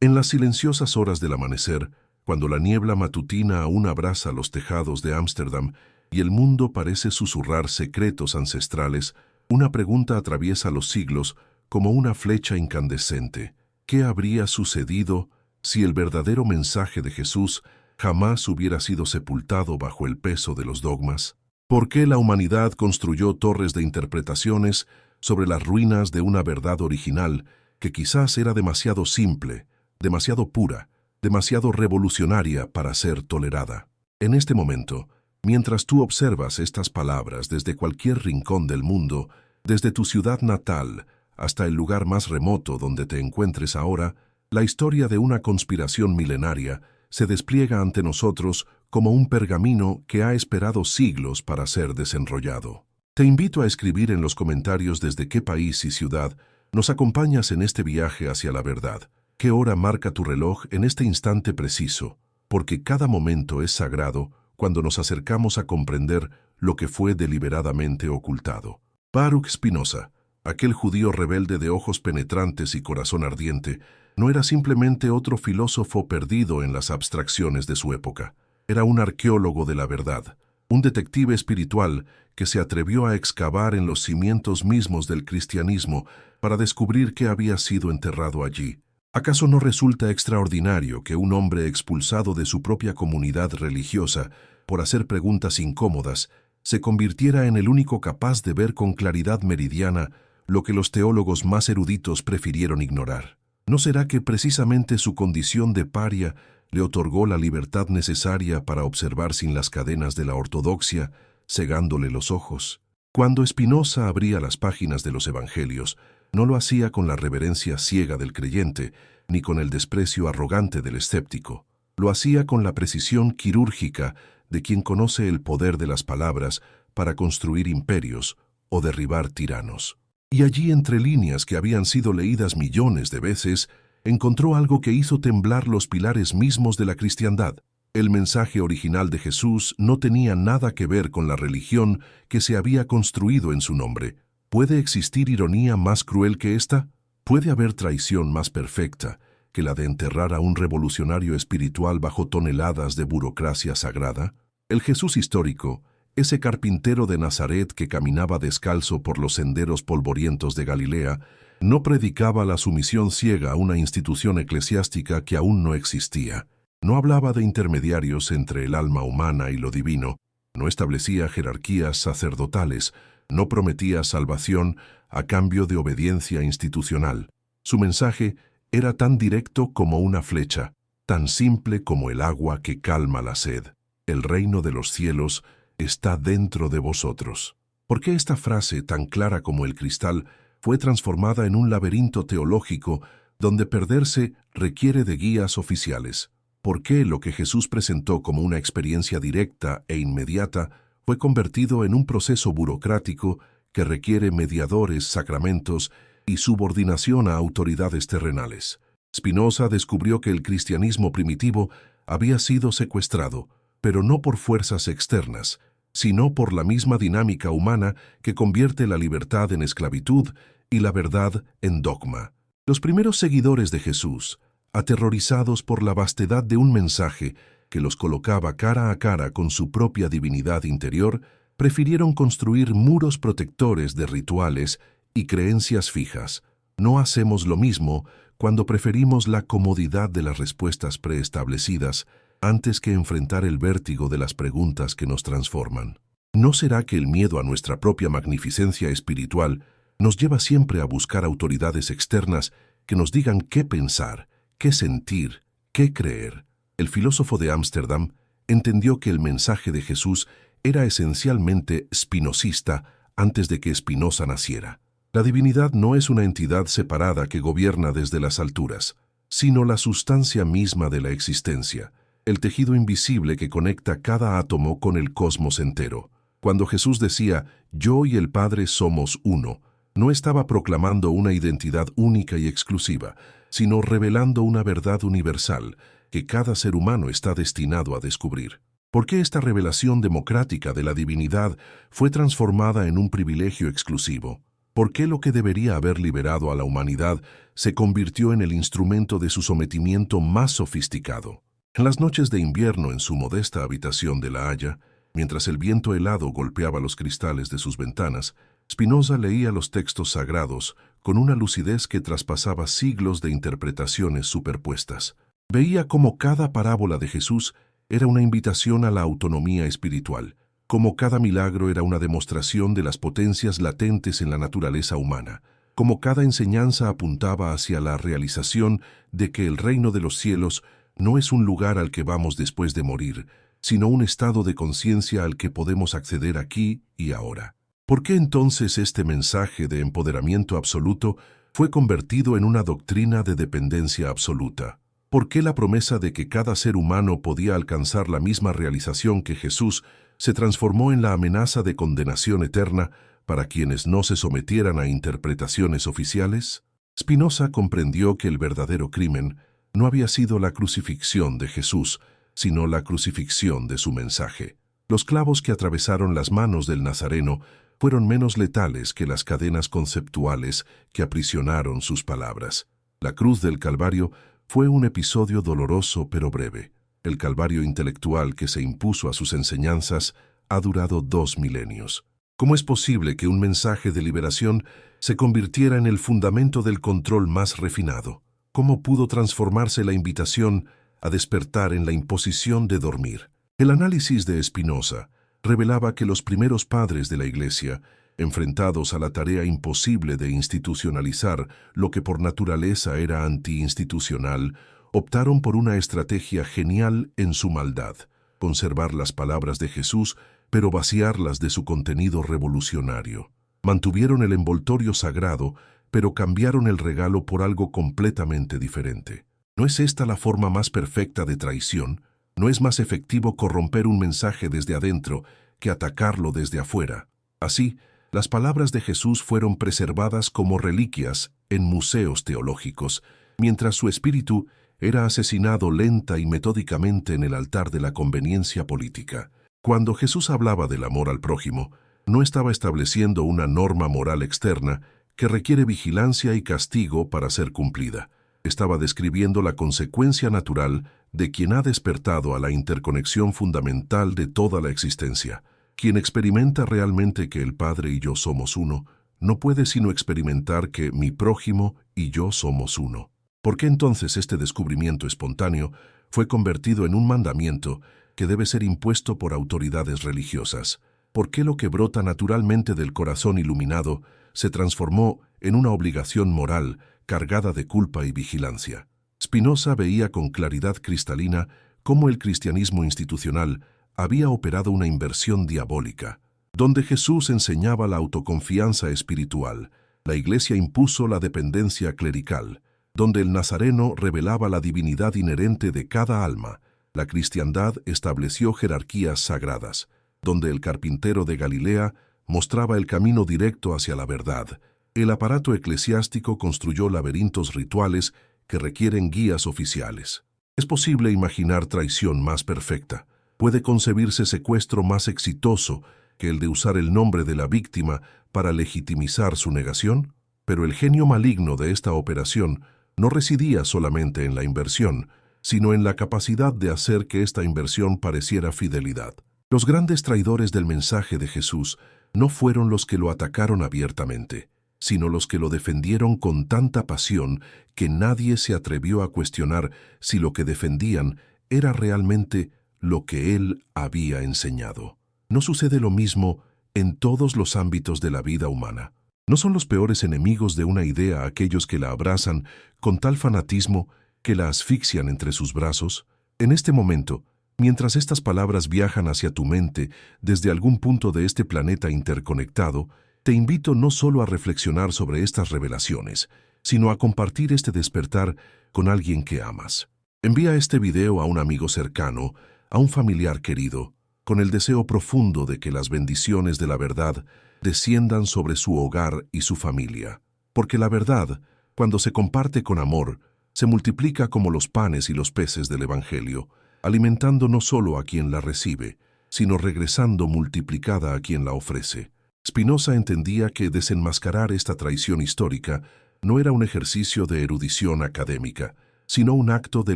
En las silenciosas horas del amanecer, cuando la niebla matutina aún abraza los tejados de Ámsterdam y el mundo parece susurrar secretos ancestrales, una pregunta atraviesa los siglos como una flecha incandescente. ¿Qué habría sucedido si el verdadero mensaje de Jesús jamás hubiera sido sepultado bajo el peso de los dogmas? ¿Por qué la humanidad construyó torres de interpretaciones sobre las ruinas de una verdad original que quizás era demasiado simple, demasiado pura, demasiado revolucionaria para ser tolerada? En este momento, mientras tú observas estas palabras desde cualquier rincón del mundo, desde tu ciudad natal hasta el lugar más remoto donde te encuentres ahora, la historia de una conspiración milenaria se despliega ante nosotros como un pergamino que ha esperado siglos para ser desenrollado. Te invito a escribir en los comentarios desde qué país y ciudad nos acompañas en este viaje hacia la verdad. ¿Qué hora marca tu reloj en este instante preciso? Porque cada momento es sagrado cuando nos acercamos a comprender lo que fue deliberadamente ocultado. Baruch Spinoza, aquel judío rebelde de ojos penetrantes y corazón ardiente, no era simplemente otro filósofo perdido en las abstracciones de su época. Era un arqueólogo de la verdad, un detective espiritual que se atrevió a excavar en los cimientos mismos del cristianismo para descubrir qué había sido enterrado allí. ¿Acaso no resulta extraordinario que un hombre expulsado de su propia comunidad religiosa por hacer preguntas incómodas se convirtiera en el único capaz de ver con claridad meridiana lo que los teólogos más eruditos prefirieron ignorar? ¿No será que precisamente su condición de paria le otorgó la libertad necesaria para observar sin las cadenas de la ortodoxia, cegándole los ojos? Cuando Spinoza abría las páginas de los evangelios, no lo hacía con la reverencia ciega del creyente, ni con el desprecio arrogante del escéptico. Lo hacía con la precisión quirúrgica de quien conoce el poder de las palabras para construir imperios o derribar tiranos. Y allí, entre líneas que habían sido leídas millones de veces, encontró algo que hizo temblar los pilares mismos de la cristiandad. El mensaje original de Jesús no tenía nada que ver con la religión que se había construido en su nombre. ¿Puede existir ironía más cruel que esta? ¿Puede haber traición más perfecta que la de enterrar a un revolucionario espiritual bajo toneladas de burocracia sagrada? El Jesús histórico, ese carpintero de Nazaret que caminaba descalzo por los senderos polvorientos de Galilea, no predicaba la sumisión ciega a una institución eclesiástica que aún no existía. No hablaba de intermediarios entre el alma humana y lo divino, no establecía jerarquías sacerdotales, no prometía salvación a cambio de obediencia institucional. Su mensaje era tan directo como una flecha, tan simple como el agua que calma la sed. El reino de los cielos está dentro de vosotros. ¿Por qué esta frase, tan clara como el cristal, fue transformada en un laberinto teológico donde perderse requiere de guías oficiales? ¿Por qué lo que Jesús presentó como una experiencia directa e inmediata fue convertido en un proceso burocrático que requiere mediadores, sacramentos y subordinación a autoridades terrenales? Spinoza descubrió que el cristianismo primitivo había sido secuestrado, pero no por fuerzas externas, sino por la misma dinámica humana que convierte la libertad en esclavitud y la verdad en dogma. Los primeros seguidores de Jesús, aterrorizados por la vastedad de un mensaje que los colocaba cara a cara con su propia divinidad interior, prefirieron construir muros protectores de rituales y creencias fijas. No hacemos lo mismo cuando preferimos la comodidad de las respuestas preestablecidas antes que enfrentar el vértigo de las preguntas que nos transforman. ¿No será que el miedo a nuestra propia magnificencia espiritual nos lleva siempre a buscar autoridades externas que nos digan qué pensar, qué sentir, qué creer? El filósofo de Ámsterdam entendió que el mensaje de Jesús era esencialmente spinozista antes de que Spinoza naciera. La divinidad no es una entidad separada que gobierna desde las alturas, sino la sustancia misma de la existencia, el tejido invisible que conecta cada átomo con el cosmos entero. Cuando Jesús decía, «Yo y el Padre somos uno», no estaba proclamando una identidad única y exclusiva, sino revelando una verdad universal que cada ser humano está destinado a descubrir. ¿Por qué esta revelación democrática de la divinidad fue transformada en un privilegio exclusivo? ¿Por qué lo que debería haber liberado a la humanidad se convirtió en el instrumento de su sometimiento más sofisticado? En las noches de invierno en su modesta habitación de La Haya, mientras el viento helado golpeaba los cristales de sus ventanas, Spinoza leía los textos sagrados con una lucidez que traspasaba siglos de interpretaciones superpuestas. Veía cómo cada parábola de Jesús era una invitación a la autonomía espiritual, como cada milagro era una demostración de las potencias latentes en la naturaleza humana, como cada enseñanza apuntaba hacia la realización de que el reino de los cielos no es un lugar al que vamos después de morir, sino un estado de conciencia al que podemos acceder aquí y ahora. ¿Por qué entonces este mensaje de empoderamiento absoluto fue convertido en una doctrina de dependencia absoluta? ¿Por qué la promesa de que cada ser humano podía alcanzar la misma realización que Jesús se transformó en la amenaza de condenación eterna para quienes no se sometieran a interpretaciones oficiales? Spinoza comprendió que el verdadero crimen no había sido la crucifixión de Jesús, sino la crucifixión de su mensaje. Los clavos que atravesaron las manos del Nazareno fueron menos letales que las cadenas conceptuales que aprisionaron sus palabras. La cruz del Calvario fue un episodio doloroso pero breve. El calvario intelectual que se impuso a sus enseñanzas ha durado 2 milenios. ¿Cómo es posible que un mensaje de liberación se convirtiera en el fundamento del control más refinado? ¿Cómo pudo transformarse la invitación a despertar en la imposición de dormir? El análisis de Spinoza revelaba que los primeros padres de la Iglesia, enfrentados a la tarea imposible de institucionalizar lo que por naturaleza era antiinstitucional, optaron por una estrategia genial en su maldad: conservar las palabras de Jesús, pero vaciarlas de su contenido revolucionario. Mantuvieron el envoltorio sagrado, pero cambiaron el regalo por algo completamente diferente. ¿No es esta la forma más perfecta de traición? ¿No es más efectivo corromper un mensaje desde adentro que atacarlo desde afuera? Así, las palabras de Jesús fueron preservadas como reliquias en museos teológicos, mientras su espíritu era asesinado lenta y metódicamente en el altar de la conveniencia política. Cuando Jesús hablaba del amor al prójimo, no estaba estableciendo una norma moral externa que requiere vigilancia y castigo para ser cumplida. Estaba describiendo la consecuencia natural de quien ha despertado a la interconexión fundamental de toda la existencia. Quien experimenta realmente que el Padre y yo somos uno, no puede sino experimentar que mi prójimo y yo somos uno. ¿Por qué entonces este descubrimiento espontáneo fue convertido en un mandamiento que debe ser impuesto por autoridades religiosas? ¿Por qué lo que brota naturalmente del corazón iluminado se transformó en una obligación moral cargada de culpa y vigilancia? Spinoza veía con claridad cristalina cómo el cristianismo institucional había operado una inversión diabólica. Donde Jesús enseñaba la autoconfianza espiritual, la Iglesia impuso la dependencia clerical. Donde el Nazareno revelaba la divinidad inherente de cada alma, la cristiandad estableció jerarquías sagradas. Donde el carpintero de Galilea mostraba el camino directo hacia la verdad, el aparato eclesiástico construyó laberintos rituales que requieren guías oficiales. Es posible imaginar traición más perfecta. Puede concebirse secuestro más exitoso que el de usar el nombre de la víctima para legitimizar su negación. Pero el genio maligno de esta operación no residía solamente en la inversión, sino en la capacidad de hacer que esta inversión pareciera fidelidad. Los grandes traidores del mensaje de Jesús no fueron los que lo atacaron abiertamente, sino los que lo defendieron con tanta pasión que nadie se atrevió a cuestionar si lo que defendían era realmente lo que él había enseñado. ¿No sucede lo mismo en todos los ámbitos de la vida humana? ¿No son los peores enemigos de una idea aquellos que la abrazan con tal fanatismo que la asfixian entre sus brazos? En este momento, mientras estas palabras viajan hacia tu mente desde algún punto de este planeta interconectado, te invito no solo a reflexionar sobre estas revelaciones, sino a compartir este despertar con alguien que amas. Envía este video a un amigo cercano, a un familiar querido, con el deseo profundo de que las bendiciones de la verdad desciendan sobre su hogar y su familia. Porque la verdad, cuando se comparte con amor, se multiplica como los panes y los peces del Evangelio, alimentando no solo a quien la recibe, sino regresando multiplicada a quien la ofrece. Spinoza entendía que desenmascarar esta traición histórica no era un ejercicio de erudición académica, sino un acto de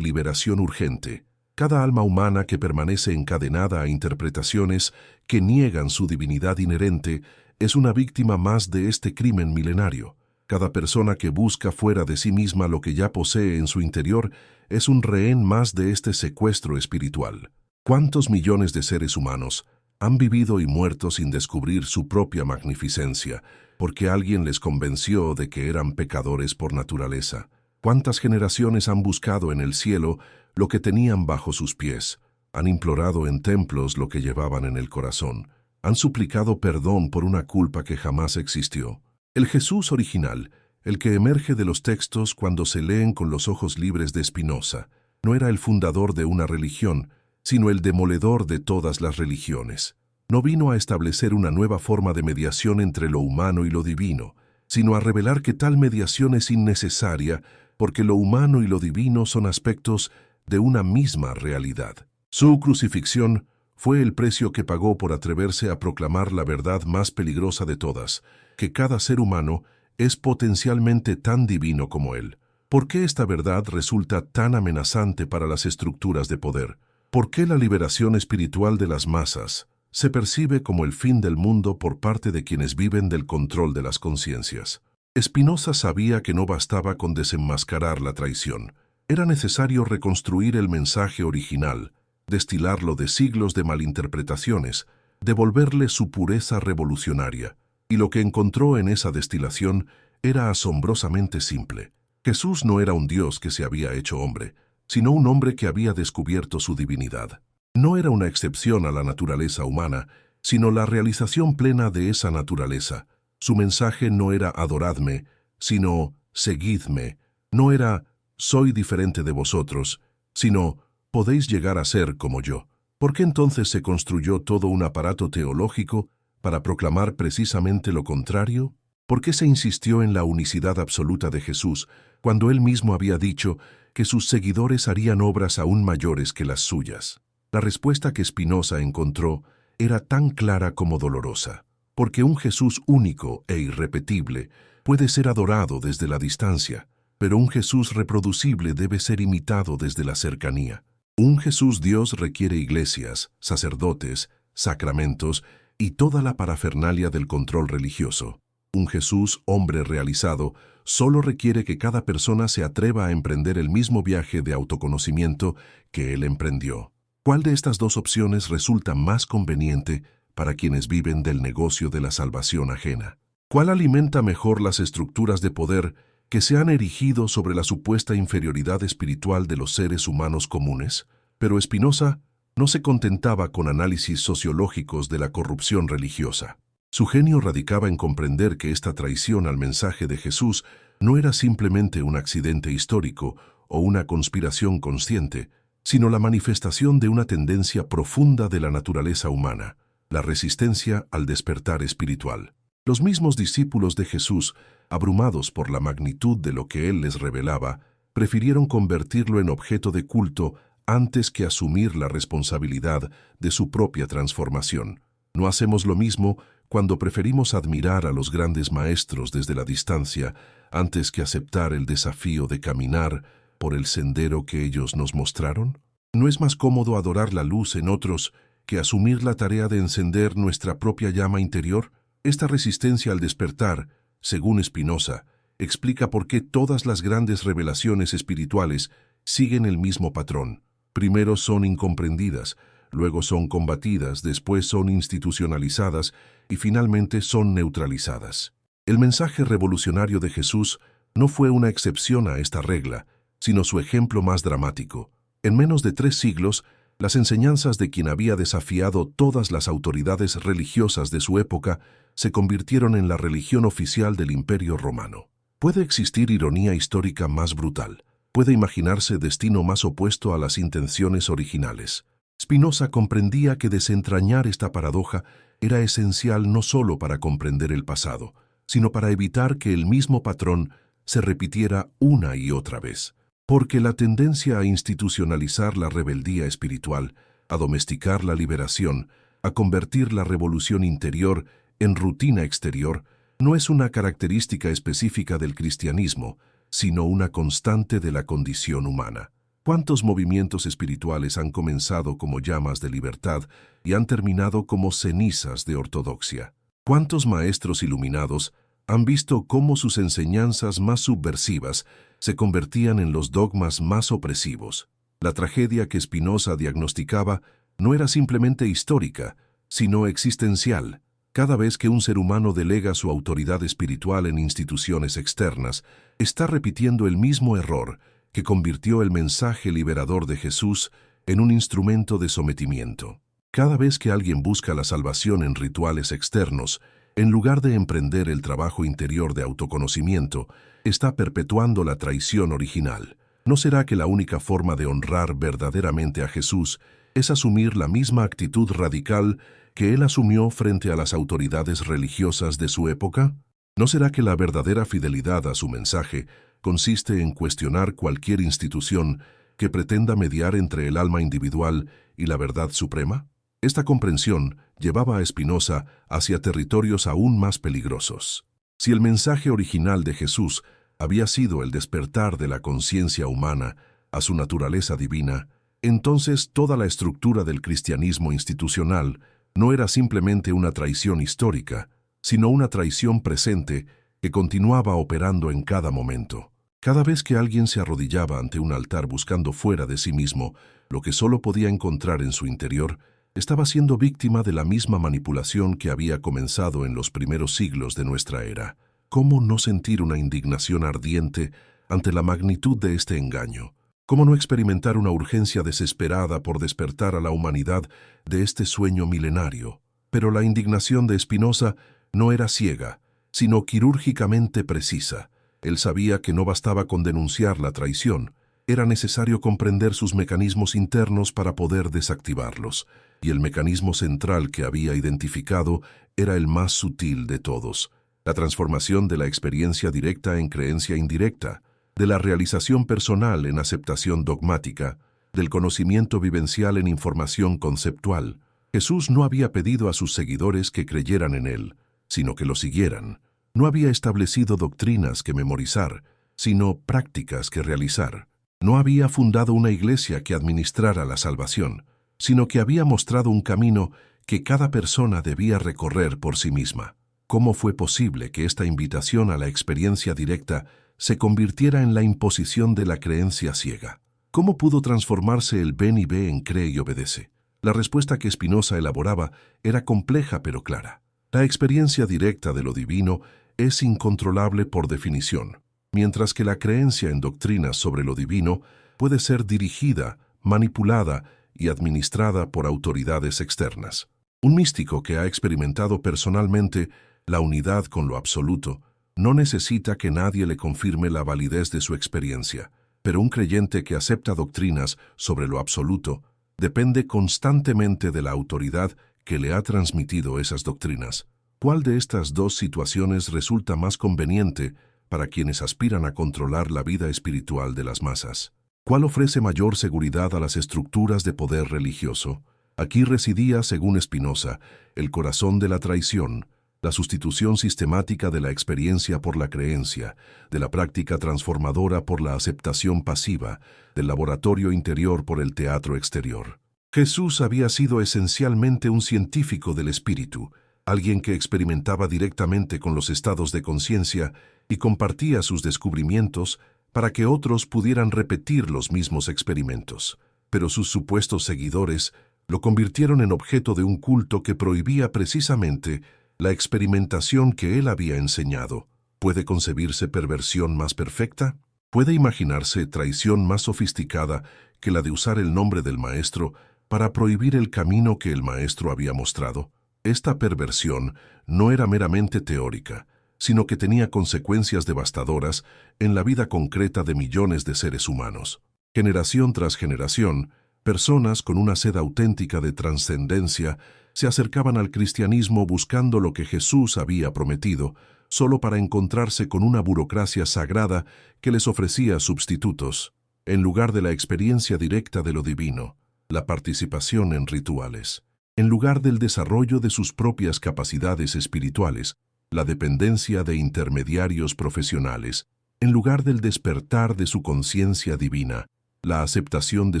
liberación urgente. Cada alma humana que permanece encadenada a interpretaciones que niegan su divinidad inherente es una víctima más de este crimen milenario. Cada persona que busca fuera de sí misma lo que ya posee en su interior es un rehén más de este secuestro espiritual. ¿Cuántos millones de seres humanos han vivido y muerto sin descubrir su propia magnificencia, porque alguien les convenció de que eran pecadores por naturaleza? ¿Cuántas generaciones han buscado en el cielo lo que tenían bajo sus pies? Han implorado en templos lo que llevaban en el corazón. Han suplicado perdón por una culpa que jamás existió. El Jesús original, el que emerge de los textos cuando se leen con los ojos libres de Spinoza, no era el fundador de una religión, sino el demoledor de todas las religiones. No vino a establecer una nueva forma de mediación entre lo humano y lo divino, sino a revelar que tal mediación es innecesaria porque lo humano y lo divino son aspectos de una misma realidad. Su crucifixión fue el precio que pagó por atreverse a proclamar la verdad más peligrosa de todas, que cada ser humano es potencialmente tan divino como él. ¿Por qué esta verdad resulta tan amenazante para las estructuras de poder? ¿Por qué la liberación espiritual de las masas se percibe como el fin del mundo por parte de quienes viven del control de las conciencias? Spinoza sabía que no bastaba con desenmascarar la traición. Era necesario reconstruir el mensaje original, destilarlo de siglos de malinterpretaciones, devolverle su pureza revolucionaria. Y lo que encontró en esa destilación era asombrosamente simple. Jesús no era un Dios que se había hecho hombre, sino un hombre que había descubierto su divinidad. No era una excepción a la naturaleza humana, sino la realización plena de esa naturaleza. Su mensaje no era adoradme, sino seguidme. No era soy diferente de vosotros, sino podéis llegar a ser como yo. ¿Por qué entonces se construyó todo un aparato teológico para proclamar precisamente lo contrario? ¿Por qué se insistió en la unicidad absoluta de Jesús cuando él mismo había dicho que sus seguidores harían obras aún mayores que las suyas? La respuesta que Spinoza encontró era tan clara como dolorosa, porque un Jesús único e irrepetible puede ser adorado desde la distancia, pero un Jesús reproducible debe ser imitado desde la cercanía. Un Jesús Dios requiere iglesias, sacerdotes, sacramentos y toda la parafernalia del control religioso. Un Jesús hombre realizado solo requiere que cada persona se atreva a emprender el mismo viaje de autoconocimiento que él emprendió. ¿Cuál de estas dos opciones resulta más conveniente para quienes viven del negocio de la salvación ajena? ¿Cuál alimenta mejor las estructuras de poder que se han erigido sobre la supuesta inferioridad espiritual de los seres humanos comunes? Pero Spinoza no se contentaba con análisis sociológicos de la corrupción religiosa. Su genio radicaba en comprender que esta traición al mensaje de Jesús no era simplemente un accidente histórico o una conspiración consciente, sino la manifestación de una tendencia profunda de la naturaleza humana, la resistencia al despertar espiritual. Los mismos discípulos de Jesús, abrumados por la magnitud de lo que él les revelaba, prefirieron convertirlo en objeto de culto antes que asumir la responsabilidad de su propia transformación. ¿No hacemos lo mismo cuando preferimos admirar a los grandes maestros desde la distancia antes que aceptar el desafío de caminar por el sendero que ellos nos mostraron? ¿No es más cómodo adorar la luz en otros que asumir la tarea de encender nuestra propia llama interior? Esta resistencia al despertar, según Spinoza, explica por qué todas las grandes revelaciones espirituales siguen el mismo patrón. Primero son incomprendidas, luego son combatidas, después son institucionalizadas y finalmente son neutralizadas. El mensaje revolucionario de Jesús no fue una excepción a esta regla, sino su ejemplo más dramático. En menos de 3 siglos, las enseñanzas de quien había desafiado todas las autoridades religiosas de su época se convirtieron en la religión oficial del Imperio Romano. ¿Puede existir ironía histórica más brutal? ¿Puede imaginarse destino más opuesto a las intenciones originales? Spinoza comprendía que desentrañar esta paradoja era esencial no solo para comprender el pasado, sino para evitar que el mismo patrón se repitiera una y otra vez. Porque la tendencia a institucionalizar la rebeldía espiritual, a domesticar la liberación, a convertir la revolución interior en rutina exterior, no es una característica específica del cristianismo, sino una constante de la condición humana. ¿Cuántos movimientos espirituales han comenzado como llamas de libertad y han terminado como cenizas de ortodoxia? ¿Cuántos maestros iluminados han visto cómo sus enseñanzas más subversivas se convertían en los dogmas más opresivos? La tragedia que Spinoza diagnosticaba no era simplemente histórica, sino existencial. Cada vez que un ser humano delega su autoridad espiritual en instituciones externas, está repitiendo el mismo error que convirtió el mensaje liberador de Jesús en un instrumento de sometimiento. Cada vez que alguien busca la salvación en rituales externos, en lugar de emprender el trabajo interior de autoconocimiento, está perpetuando la traición original. ¿No será que la única forma de honrar verdaderamente a Jesús es asumir la misma actitud radical que él asumió frente a las autoridades religiosas de su época? ¿No será que la verdadera fidelidad a su mensaje consiste en cuestionar cualquier institución que pretenda mediar entre el alma individual y la verdad suprema? Esta comprensión llevaba a Spinoza hacia territorios aún más peligrosos. Si el mensaje original de Jesús había sido el despertar de la conciencia humana a su naturaleza divina, entonces toda la estructura del cristianismo institucional no era simplemente una traición histórica, sino una traición presente que continuaba operando en cada momento. Cada vez que alguien se arrodillaba ante un altar buscando fuera de sí mismo lo que solo podía encontrar en su interior, estaba siendo víctima de la misma manipulación que había comenzado en los primeros siglos de nuestra era. ¿Cómo no sentir una indignación ardiente ante la magnitud de este engaño? ¿Cómo no experimentar una urgencia desesperada por despertar a la humanidad de este sueño milenario? Pero la indignación de Spinoza no era ciega, sino quirúrgicamente precisa. Él sabía que no bastaba con denunciar la traición, era necesario comprender sus mecanismos internos para poder desactivarlos, y el mecanismo central que había identificado era el más sutil de todos: la transformación de la experiencia directa en creencia indirecta, de la realización personal en aceptación dogmática, del conocimiento vivencial en información conceptual. Jesús no había pedido a sus seguidores que creyeran en él, sino que lo siguieran. No había establecido doctrinas que memorizar, sino prácticas que realizar. No había fundado una iglesia que administrara la salvación, sino que había mostrado un camino que cada persona debía recorrer por sí misma. ¿Cómo fue posible que esta invitación a la experiencia directa se convirtiera en la imposición de la creencia ciega? ¿Cómo pudo transformarse el ven y ve en cree y obedece? La respuesta que Spinoza elaboraba era compleja pero clara. La experiencia directa de lo divino es incontrolable por definición, mientras que la creencia en doctrinas sobre lo divino puede ser dirigida, manipulada y administrada por autoridades externas. Un místico que ha experimentado personalmente la unidad con lo absoluto no necesita que nadie le confirme la validez de su experiencia, pero un creyente que acepta doctrinas sobre lo absoluto depende constantemente de la autoridad que le ha transmitido esas doctrinas. ¿Cuál de estas dos situaciones resulta más conveniente para quienes aspiran a controlar la vida espiritual de las masas? ¿Cuál ofrece mayor seguridad a las estructuras de poder religioso? Aquí residía, según Spinoza, el corazón de la traición, la sustitución sistemática de la experiencia por la creencia, de la práctica transformadora por la aceptación pasiva, del laboratorio interior por el teatro exterior. Jesús había sido esencialmente un científico del espíritu, alguien que experimentaba directamente con los estados de conciencia y compartía sus descubrimientos para que otros pudieran repetir los mismos experimentos. Pero sus supuestos seguidores lo convirtieron en objeto de un culto que prohibía precisamente la experimentación que él había enseñado. ¿Puede concebirse perversión más perfecta? ¿Puede imaginarse traición más sofisticada que la de usar el nombre del Maestro para prohibir el camino que el Maestro había mostrado? Esta perversión no era meramente teórica, sino que tenía consecuencias devastadoras en la vida concreta de millones de seres humanos. Generación tras generación, personas con una sed auténtica de trascendencia se acercaban al cristianismo buscando lo que Jesús había prometido, solo para encontrarse con una burocracia sagrada que les ofrecía sustitutos, en lugar de la experiencia directa de lo divino, la participación en rituales. en lugar del desarrollo de sus propias capacidades espirituales, la dependencia de intermediarios profesionales, en lugar del despertar de su conciencia divina, la aceptación de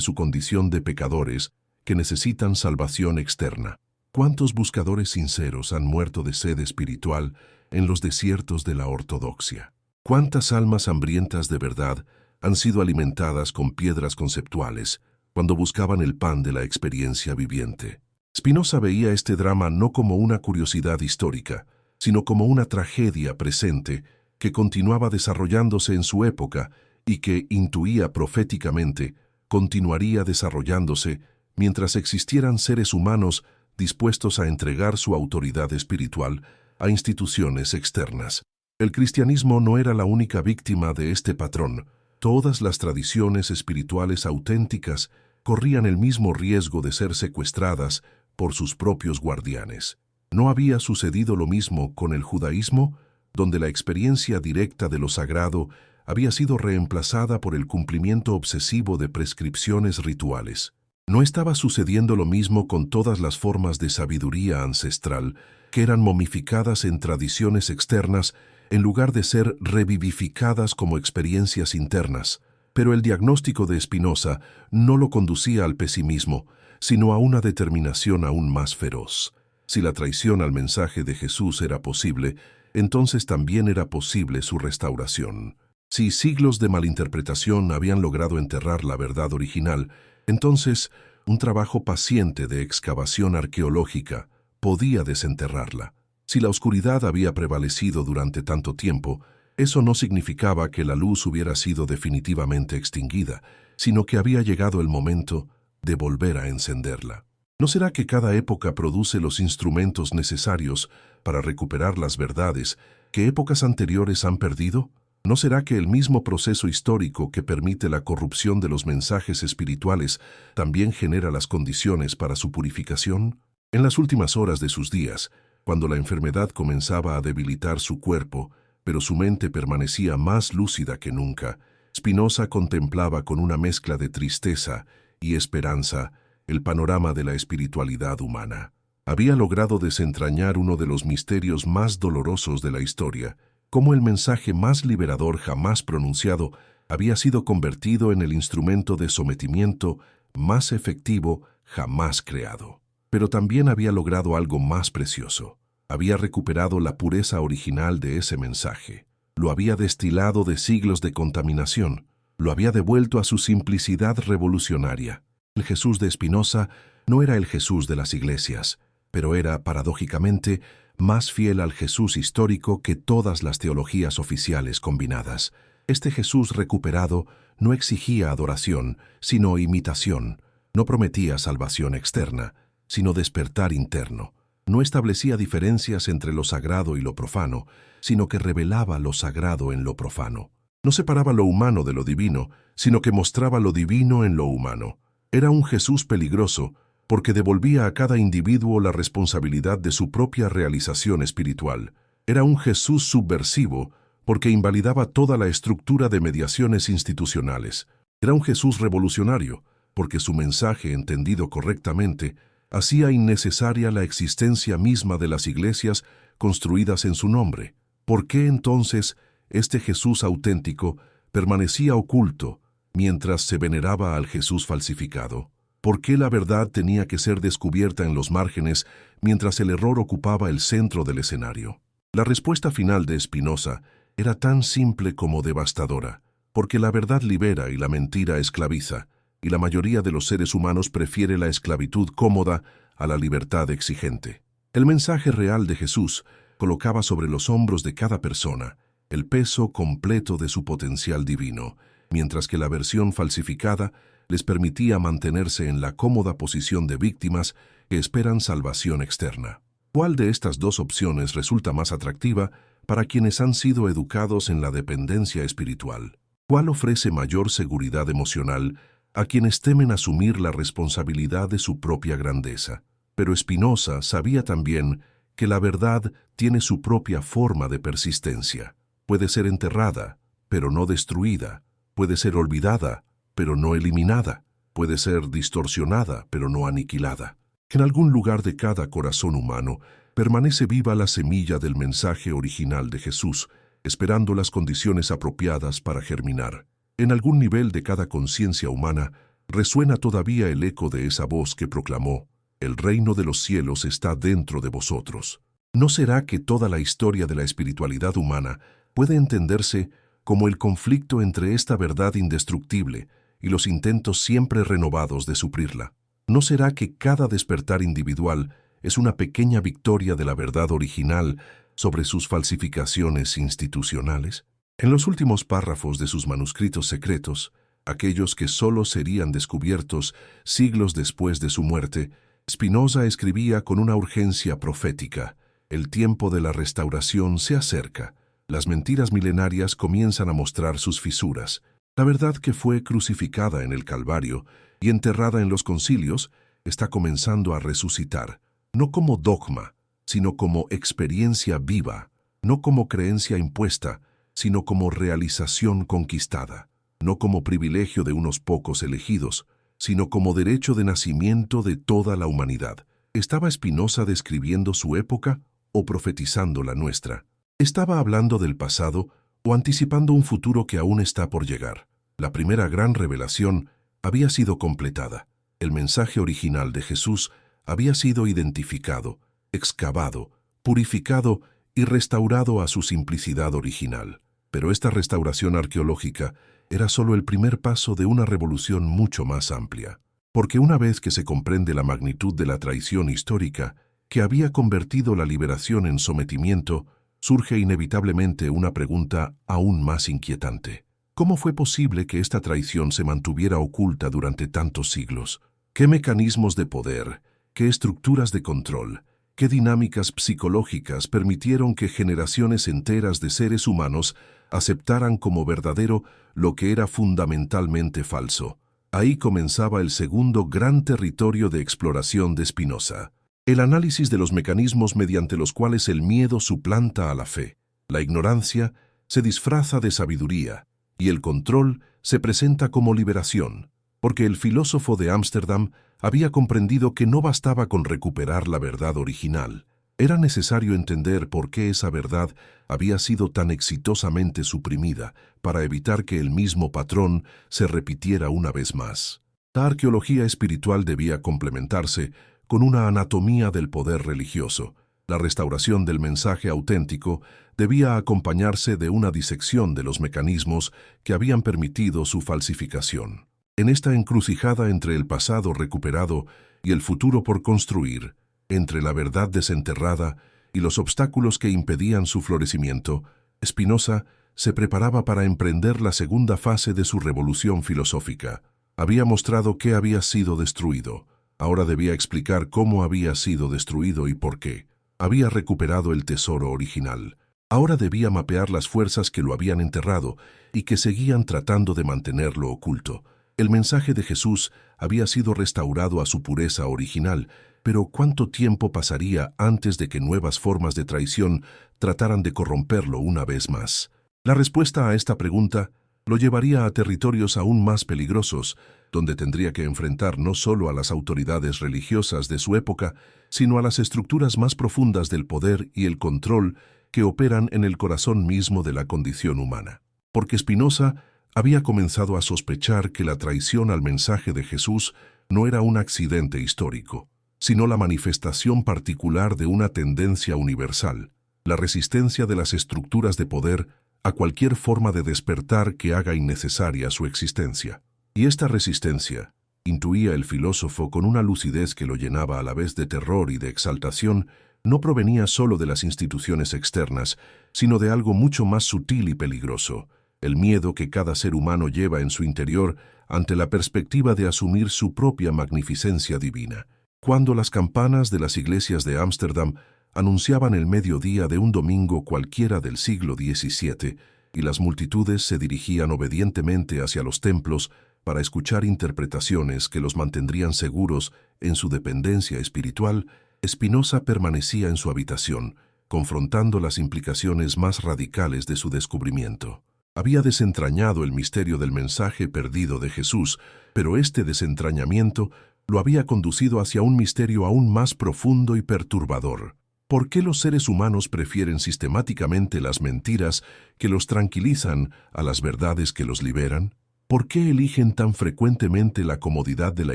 su condición de pecadores que necesitan salvación externa. ¿Cuántos buscadores sinceros han muerto de sed espiritual en los desiertos de la ortodoxia? ¿Cuántas almas hambrientas de verdad han sido alimentadas con piedras conceptuales cuando buscaban el pan de la experiencia viviente? Spinoza veía este drama no como una curiosidad histórica, sino como una tragedia presente que continuaba desarrollándose en su época y que, intuía proféticamente, continuaría desarrollándose mientras existieran seres humanos dispuestos a entregar su autoridad espiritual a instituciones externas. El cristianismo no era la única víctima de este patrón. Todas las tradiciones espirituales auténticas corrían el mismo riesgo de ser secuestradas por sus propios guardianes. ¿No había sucedido lo mismo con el judaísmo, donde la experiencia directa de lo sagrado había sido reemplazada por el cumplimiento obsesivo de prescripciones rituales? ¿No estaba sucediendo lo mismo con todas las formas de sabiduría ancestral que eran momificadas en tradiciones externas en lugar de ser revivificadas como experiencias internas? Pero el diagnóstico de Spinoza no lo conducía al pesimismo, sino a una determinación aún más feroz. Si la traición al mensaje de Jesús era posible, entonces también era posible su restauración. Si siglos de malinterpretación habían logrado enterrar la verdad original, entonces un trabajo paciente de excavación arqueológica podía desenterrarla. Si la oscuridad había prevalecido durante tanto tiempo, eso no significaba que la luz hubiera sido definitivamente extinguida, sino que había llegado el momento de volver a encenderla. ¿No será que cada época produce los instrumentos necesarios para recuperar las verdades que épocas anteriores han perdido? ¿No será que el mismo proceso histórico que permite la corrupción de los mensajes espirituales también genera las condiciones para su purificación? En las últimas horas de sus días, cuando la enfermedad comenzaba a debilitar su cuerpo, pero su mente permanecía más lúcida que nunca, Spinoza contemplaba con una mezcla de tristeza y esperanza el panorama de la espiritualidad humana. Había logrado desentrañar uno de los misterios más dolorosos de la historia, cómo el mensaje más liberador jamás pronunciado había sido convertido en el instrumento de sometimiento más efectivo jamás creado. Pero también había logrado algo más precioso. Había recuperado la pureza original de ese mensaje. Lo había destilado de siglos de contaminación. Lo había devuelto a su simplicidad revolucionaria. El Jesús de Spinoza no era el Jesús de las iglesias, pero era, paradójicamente, más fiel al Jesús histórico que todas las teologías oficiales combinadas. Este Jesús recuperado no exigía adoración, sino imitación. No prometía salvación externa, sino despertar interno. No establecía diferencias entre lo sagrado y lo profano, sino que revelaba lo sagrado en lo profano. No separaba lo humano de lo divino, sino que mostraba lo divino en lo humano. Era un Jesús peligroso, porque devolvía a cada individuo la responsabilidad de su propia realización espiritual. Era un Jesús subversivo, porque invalidaba toda la estructura de mediaciones institucionales. Era un Jesús revolucionario, porque su mensaje, entendido correctamente, hacía innecesaria la existencia misma de las iglesias construidas en su nombre. ¿Por qué entonces este Jesús auténtico permanecía oculto mientras se veneraba al Jesús falsificado? ¿Por qué la verdad tenía que ser descubierta en los márgenes mientras el error ocupaba el centro del escenario? La respuesta final de Spinoza era tan simple como devastadora, porque la verdad libera y la mentira esclaviza, y la mayoría de los seres humanos prefiere la esclavitud cómoda a la libertad exigente. El mensaje real de Jesús colocaba sobre los hombros de cada persona el peso completo de su potencial divino, mientras que la versión falsificada les permitía mantenerse en la cómoda posición de víctimas que esperan salvación externa. ¿Cuál de estas dos opciones resulta más atractiva para quienes han sido educados en la dependencia espiritual? ¿Cuál ofrece mayor seguridad emocional a quienes temen asumir la responsabilidad de su propia grandeza? Pero Spinoza sabía también que la verdad tiene su propia forma de persistencia. Puede ser enterrada, pero no destruida. Puede ser olvidada, pero no eliminada. Puede ser distorsionada, pero no aniquilada. que en algún lugar de cada corazón humano permanece viva la semilla del mensaje original de Jesús, esperando las condiciones apropiadas para germinar. En algún nivel de cada conciencia humana resuena todavía el eco de esa voz que proclamó: «El reino de los cielos está dentro de vosotros». ¿No será que toda la historia de la espiritualidad humana puede entenderse como el conflicto entre esta verdad indestructible y los intentos siempre renovados de suplirla? ¿No será que cada despertar individual es una pequeña victoria de la verdad original sobre sus falsificaciones institucionales? En los últimos párrafos de sus manuscritos secretos, aquellos que solo serían descubiertos siglos después de su muerte, Spinoza escribía con una urgencia profética: «El tiempo de la restauración se acerca. Las mentiras milenarias comienzan a mostrar sus fisuras. La verdad que fue crucificada en el Calvario y enterrada en los concilios está comenzando a resucitar, no como dogma, sino como experiencia viva, no como creencia impuesta, sino como realización conquistada, no como privilegio de unos pocos elegidos, sino como derecho de nacimiento de toda la humanidad». ¿Estaba Spinoza describiendo su época o profetizando la nuestra? ¿Estaba hablando del pasado o anticipando un futuro que aún está por llegar? La primera gran revelación había sido completada. El mensaje original de Jesús había sido identificado, excavado, purificado y restaurado a su simplicidad original. Pero esta restauración arqueológica era solo el primer paso de una revolución mucho más amplia. Porque una vez que se comprende la magnitud de la traición histórica que había convertido la liberación en sometimiento, surge inevitablemente una pregunta aún más inquietante. ¿Cómo fue posible que esta traición se mantuviera oculta durante tantos siglos? ¿Qué mecanismos de poder, qué estructuras de control, qué dinámicas psicológicas permitieron que generaciones enteras de seres humanos aceptaran como verdadero lo que era fundamentalmente falso? Ahí comenzaba el segundo gran territorio de exploración de Spinoza: el análisis de los mecanismos mediante los cuales el miedo suplanta a la fe, la ignorancia se disfraza de sabiduría y el control se presenta como liberación, porque el filósofo de Ámsterdam había comprendido que no bastaba con recuperar la verdad original. Era necesario entender por qué esa verdad había sido tan exitosamente suprimida para evitar que el mismo patrón se repitiera una vez más. La arqueología espiritual debía complementarse con una anatomía del poder religioso. La restauración del mensaje auténtico debía acompañarse de una disección de los mecanismos que habían permitido su falsificación. En esta encrucijada entre el pasado recuperado y el futuro por construir, entre la verdad desenterrada y los obstáculos que impedían su florecimiento, Spinoza se preparaba para emprender la segunda fase de su revolución filosófica. Había mostrado qué había sido destruido. Ahora debía explicar cómo había sido destruido y por qué. Había recuperado el tesoro original. Ahora debía mapear las fuerzas que lo habían enterrado y que seguían tratando de mantenerlo oculto. El mensaje de Jesús había sido restaurado a su pureza original, pero ¿cuánto tiempo pasaría antes de que nuevas formas de traición trataran de corromperlo una vez más? La respuesta a esta pregunta lo llevaría a territorios aún más peligrosos, donde tendría que enfrentar no solo a las autoridades religiosas de su época, sino a las estructuras más profundas del poder y el control que operan en el corazón mismo de la condición humana. Porque Spinoza había comenzado a sospechar que la traición al mensaje de Jesús no era un accidente histórico, sino la manifestación particular de una tendencia universal, la resistencia de las estructuras de poder a cualquier forma de despertar que haga innecesaria su existencia. Y esta resistencia, intuía el filósofo con una lucidez que lo llenaba a la vez de terror y de exaltación, no provenía solo de las instituciones externas, sino de algo mucho más sutil y peligroso: el miedo que cada ser humano lleva en su interior ante la perspectiva de asumir su propia magnificencia divina. Cuando las campanas de las iglesias de Ámsterdam anunciaban el mediodía de un domingo cualquiera del siglo XVII, y las multitudes se dirigían obedientemente hacia los templos para escuchar interpretaciones que los mantendrían seguros en su dependencia espiritual, Spinoza permanecía en su habitación, confrontando las implicaciones más radicales de su descubrimiento. Había desentrañado el misterio del mensaje perdido de Jesús, pero este desentrañamiento lo había conducido hacia un misterio aún más profundo y perturbador. ¿Por qué los seres humanos prefieren sistemáticamente las mentiras que los tranquilizan a las verdades que los liberan? ¿Por qué eligen tan frecuentemente la comodidad de la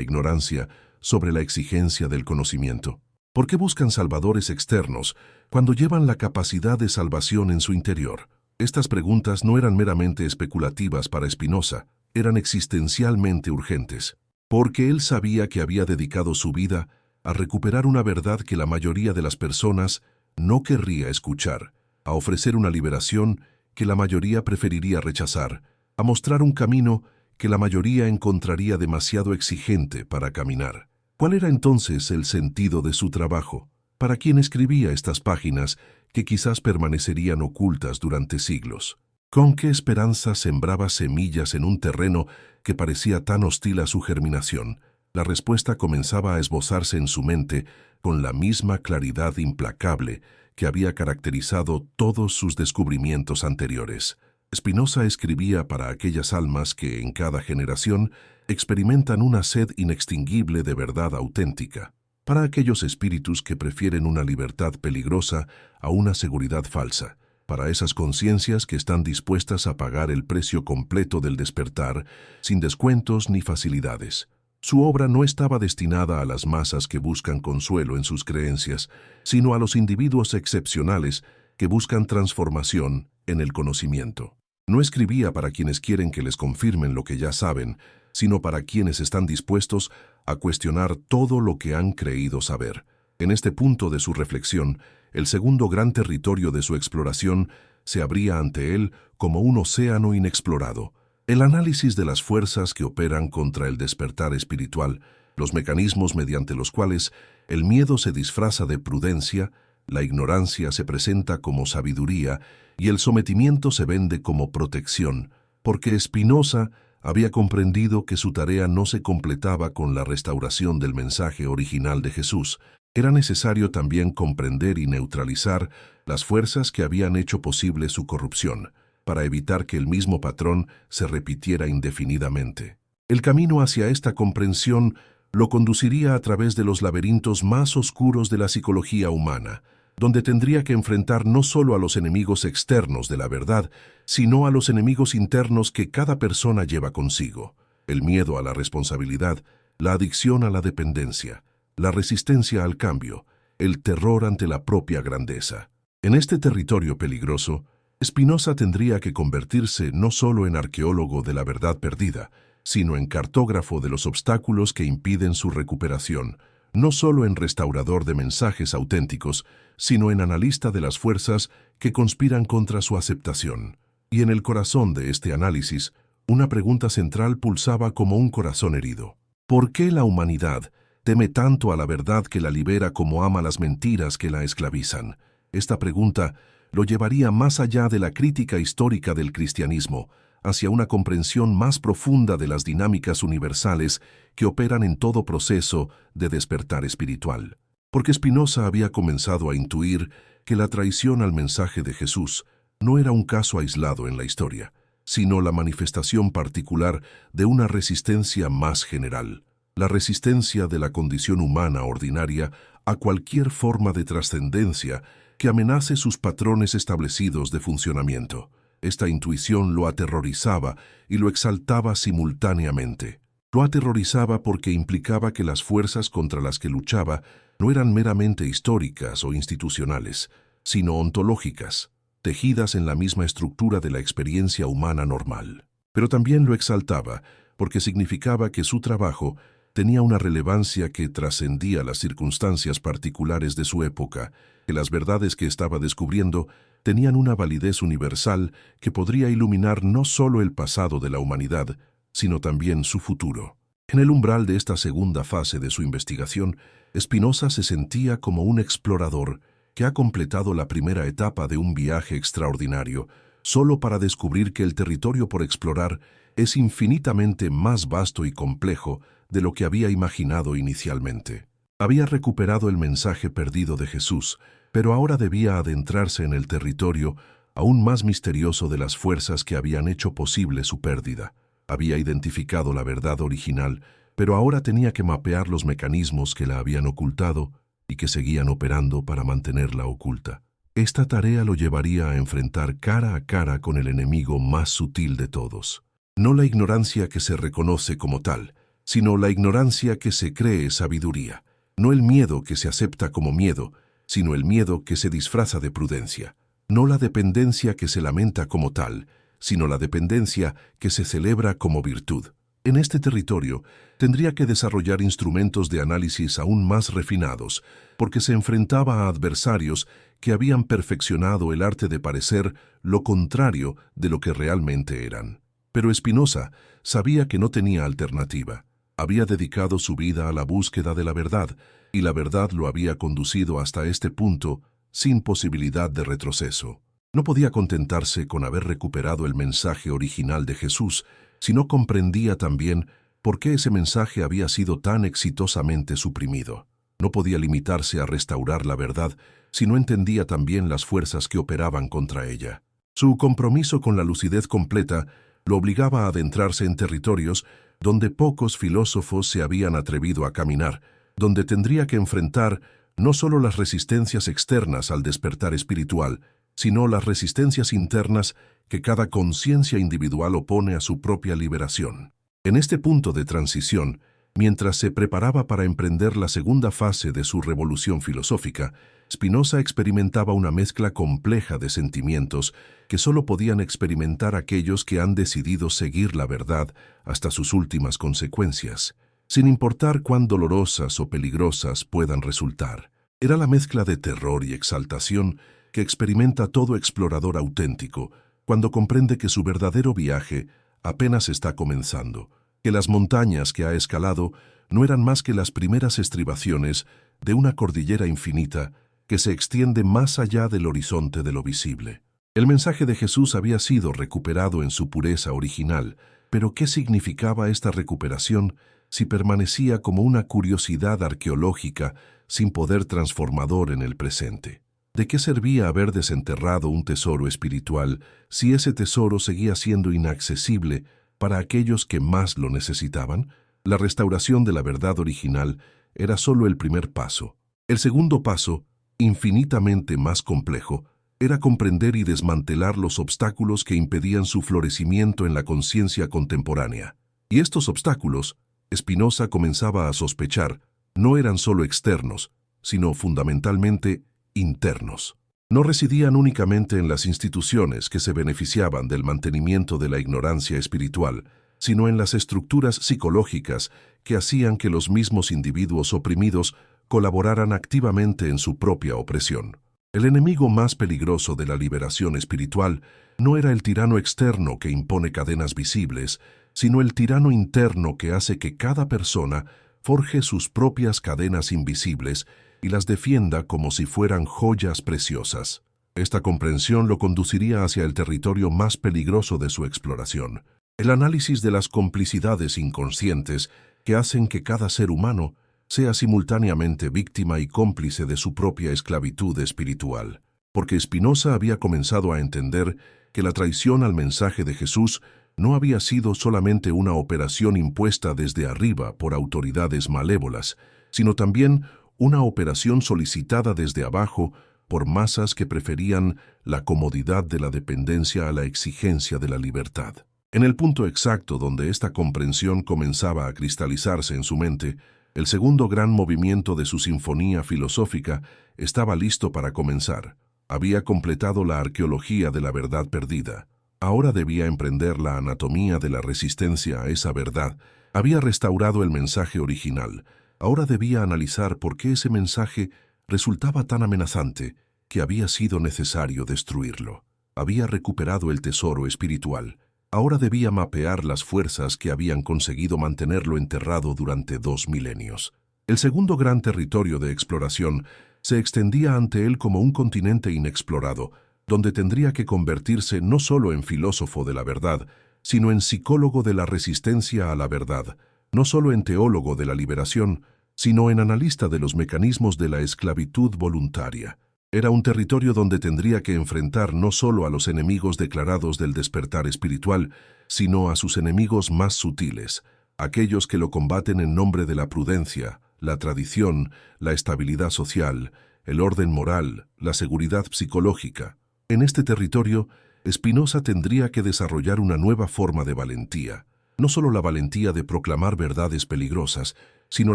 ignorancia sobre la exigencia del conocimiento? ¿Por qué buscan salvadores externos cuando llevan la capacidad de salvación en su interior? Estas preguntas no eran meramente especulativas para Spinoza, eran existencialmente urgentes, porque él sabía que había dedicado su vida a recuperar una verdad que la mayoría de las personas no querría escuchar, a ofrecer una liberación que la mayoría preferiría rechazar, a mostrar un camino que la mayoría encontraría demasiado exigente para caminar. ¿Cuál era entonces el sentido de su trabajo? ¿Para quién escribía estas páginas que quizás permanecerían ocultas durante siglos? ¿Con qué esperanza sembraba semillas en un terreno que parecía tan hostil a su germinación? La respuesta comenzaba a esbozarse en su mente con la misma claridad implacable que había caracterizado todos sus descubrimientos anteriores. Spinoza escribía para aquellas almas que, en cada generación, experimentan una sed inextinguible de verdad auténtica, para aquellos espíritus que prefieren una libertad peligrosa a una seguridad falsa, para esas conciencias que están dispuestas a pagar el precio completo del despertar, sin descuentos ni facilidades. Su obra no estaba destinada a las masas que buscan consuelo en sus creencias, sino a los individuos excepcionales que buscan transformación en el conocimiento. No escribía para quienes quieren que les confirmen lo que ya saben, sino para quienes están dispuestos a cuestionar todo lo que han creído saber. En este punto de su reflexión, el segundo gran territorio de su exploración se abría ante él como un océano inexplorado. El análisis de las fuerzas que operan contra el despertar espiritual, los mecanismos mediante los cuales el miedo se disfraza de prudencia, la ignorancia se presenta como sabiduría y el sometimiento se vende como protección, porque Spinoza había comprendido que su tarea no se completaba con la restauración del mensaje original de Jesús. Era necesario también comprender y neutralizar las fuerzas que habían hecho posible su corrupción, para evitar que el mismo patrón se repitiera indefinidamente. El camino hacia esta comprensión lo conduciría a través de los laberintos más oscuros de la psicología humana, donde tendría que enfrentar no solo a los enemigos externos de la verdad, sino a los enemigos internos que cada persona lleva consigo: el miedo a la responsabilidad, la adicción a la dependencia, la resistencia al cambio, el terror ante la propia grandeza. En este territorio peligroso, Spinoza tendría que convertirse no solo en arqueólogo de la verdad perdida, sino en cartógrafo de los obstáculos que impiden su recuperación, no solo en restaurador de mensajes auténticos, sino en analista de las fuerzas que conspiran contra su aceptación. Y en el corazón de este análisis, una pregunta central pulsaba como un corazón herido. ¿Por qué la humanidad teme tanto a la verdad que la libera como ama las mentiras que la esclavizan? Esta pregunta lo llevaría más allá de la crítica histórica del cristianismo, hacia una comprensión más profunda de las dinámicas universales que operan en todo proceso de despertar espiritual. Porque Spinoza había comenzado a intuir que la traición al mensaje de Jesús no era un caso aislado en la historia, sino la manifestación particular de una resistencia más general, la resistencia de la condición humana ordinaria a cualquier forma de trascendencia que amenace sus patrones establecidos de funcionamiento. Esta intuición lo aterrorizaba y lo exaltaba simultáneamente. Lo aterrorizaba porque implicaba que las fuerzas contra las que luchaba no eran meramente históricas o institucionales, sino ontológicas, tejidas en la misma estructura de la experiencia humana normal. Pero también lo exaltaba porque significaba que su trabajo tenía una relevancia que trascendía las circunstancias particulares de su época, que las verdades que estaba descubriendo tenían una validez universal que podría iluminar no solo el pasado de la humanidad, sino también su futuro. En el umbral de esta segunda fase de su investigación, Spinoza se sentía como un explorador que ha completado la primera etapa de un viaje extraordinario, solo para descubrir que el territorio por explorar es infinitamente más vasto y complejo de lo que había imaginado inicialmente. Había recuperado el mensaje perdido de Jesús, pero ahora debía adentrarse en el territorio aún más misterioso de las fuerzas que habían hecho posible su pérdida. Había identificado la verdad original, pero ahora tenía que mapear los mecanismos que la habían ocultado y que seguían operando para mantenerla oculta. Esta tarea lo llevaría a enfrentar cara a cara con el enemigo más sutil de todos. No la ignorancia que se reconoce como tal, sino la ignorancia que se cree sabiduría. No el miedo que se acepta como miedo, sino el miedo que se disfraza de prudencia. No la dependencia que se lamenta como tal, sino la dependencia que se celebra como virtud. En este territorio, tendría que desarrollar instrumentos de análisis aún más refinados, porque se enfrentaba a adversarios que habían perfeccionado el arte de parecer lo contrario de lo que realmente eran. Pero Spinoza sabía que no tenía alternativa. Había dedicado su vida a la búsqueda de la verdad, y la verdad lo había conducido hasta este punto sin posibilidad de retroceso. No podía contentarse con haber recuperado el mensaje original de Jesús, sino comprendía también por qué ese mensaje había sido tan exitosamente suprimido. No podía limitarse a restaurar la verdad, sino entendía también las fuerzas que operaban contra ella. Su compromiso con la lucidez completa lo obligaba a adentrarse en territorios donde pocos filósofos se habían atrevido a caminar, donde tendría que enfrentar no solo las resistencias externas al despertar espiritual, sino las resistencias internas que cada conciencia individual opone a su propia liberación. En este punto de transición, mientras se preparaba para emprender la segunda fase de su revolución filosófica, Spinoza experimentaba una mezcla compleja de sentimientos que solo podían experimentar aquellos que han decidido seguir la verdad hasta sus últimas consecuencias, sin importar cuán dolorosas o peligrosas puedan resultar. Era la mezcla de terror y exaltación que experimenta todo explorador auténtico cuando comprende que su verdadero viaje apenas está comenzando, que las montañas que ha escalado no eran más que las primeras estribaciones de una cordillera infinita que se extiende más allá del horizonte de lo visible. El mensaje de Jesús había sido recuperado en su pureza original, pero ¿qué significaba esta recuperación si permanecía como una curiosidad arqueológica sin poder transformador en el presente? ¿De qué servía haber desenterrado un tesoro espiritual si ese tesoro seguía siendo inaccesible para aquellos que más lo necesitaban? La restauración de la verdad original era solo el primer paso. El segundo paso, infinitamente más complejo, era comprender y desmantelar los obstáculos que impedían su florecimiento en la conciencia contemporánea. Y estos obstáculos, Spinoza comenzaba a sospechar, no eran solo externos, sino fundamentalmente internos. No residían únicamente en las instituciones que se beneficiaban del mantenimiento de la ignorancia espiritual, sino en las estructuras psicológicas que hacían que los mismos individuos oprimidos colaboraran activamente en su propia opresión. El enemigo más peligroso de la liberación espiritual no era el tirano externo que impone cadenas visibles, sino el tirano interno que hace que cada persona forje sus propias cadenas invisibles y las defienda como si fueran joyas preciosas. Esta comprensión lo conduciría hacia el territorio más peligroso de su exploración, el análisis de las complicidades inconscientes que hacen que cada ser humano sea simultáneamente víctima y cómplice de su propia esclavitud espiritual. Porque Spinoza había comenzado a entender que la traición al mensaje de Jesús no había sido solamente una operación impuesta desde arriba por autoridades malévolas, sino también una operación solicitada desde abajo por masas que preferían la comodidad de la dependencia a la exigencia de la libertad. En el punto exacto donde esta comprensión comenzaba a cristalizarse en su mente, el segundo gran movimiento de su sinfonía filosófica estaba listo para comenzar. Había completado la arqueología de la verdad perdida. Ahora debía emprender la anatomía de la resistencia a esa verdad. Había restaurado el mensaje original. Ahora debía analizar por qué ese mensaje resultaba tan amenazante que había sido necesario destruirlo. Había recuperado el tesoro espiritual. Ahora debía mapear las fuerzas que habían conseguido mantenerlo enterrado durante 2 milenios. El segundo gran territorio de exploración se extendía ante él como un continente inexplorado, donde tendría que convertirse no solo en filósofo de la verdad, sino en psicólogo de la resistencia a la verdad, no solo en teólogo de la liberación, sino en analista de los mecanismos de la esclavitud voluntaria. Era un territorio donde tendría que enfrentar no solo a los enemigos declarados del despertar espiritual, sino a sus enemigos más sutiles, aquellos que lo combaten en nombre de la prudencia, la tradición, la estabilidad social, el orden moral, la seguridad psicológica. En este territorio, Spinoza tendría que desarrollar una nueva forma de valentía. No solo la valentía de proclamar verdades peligrosas, sino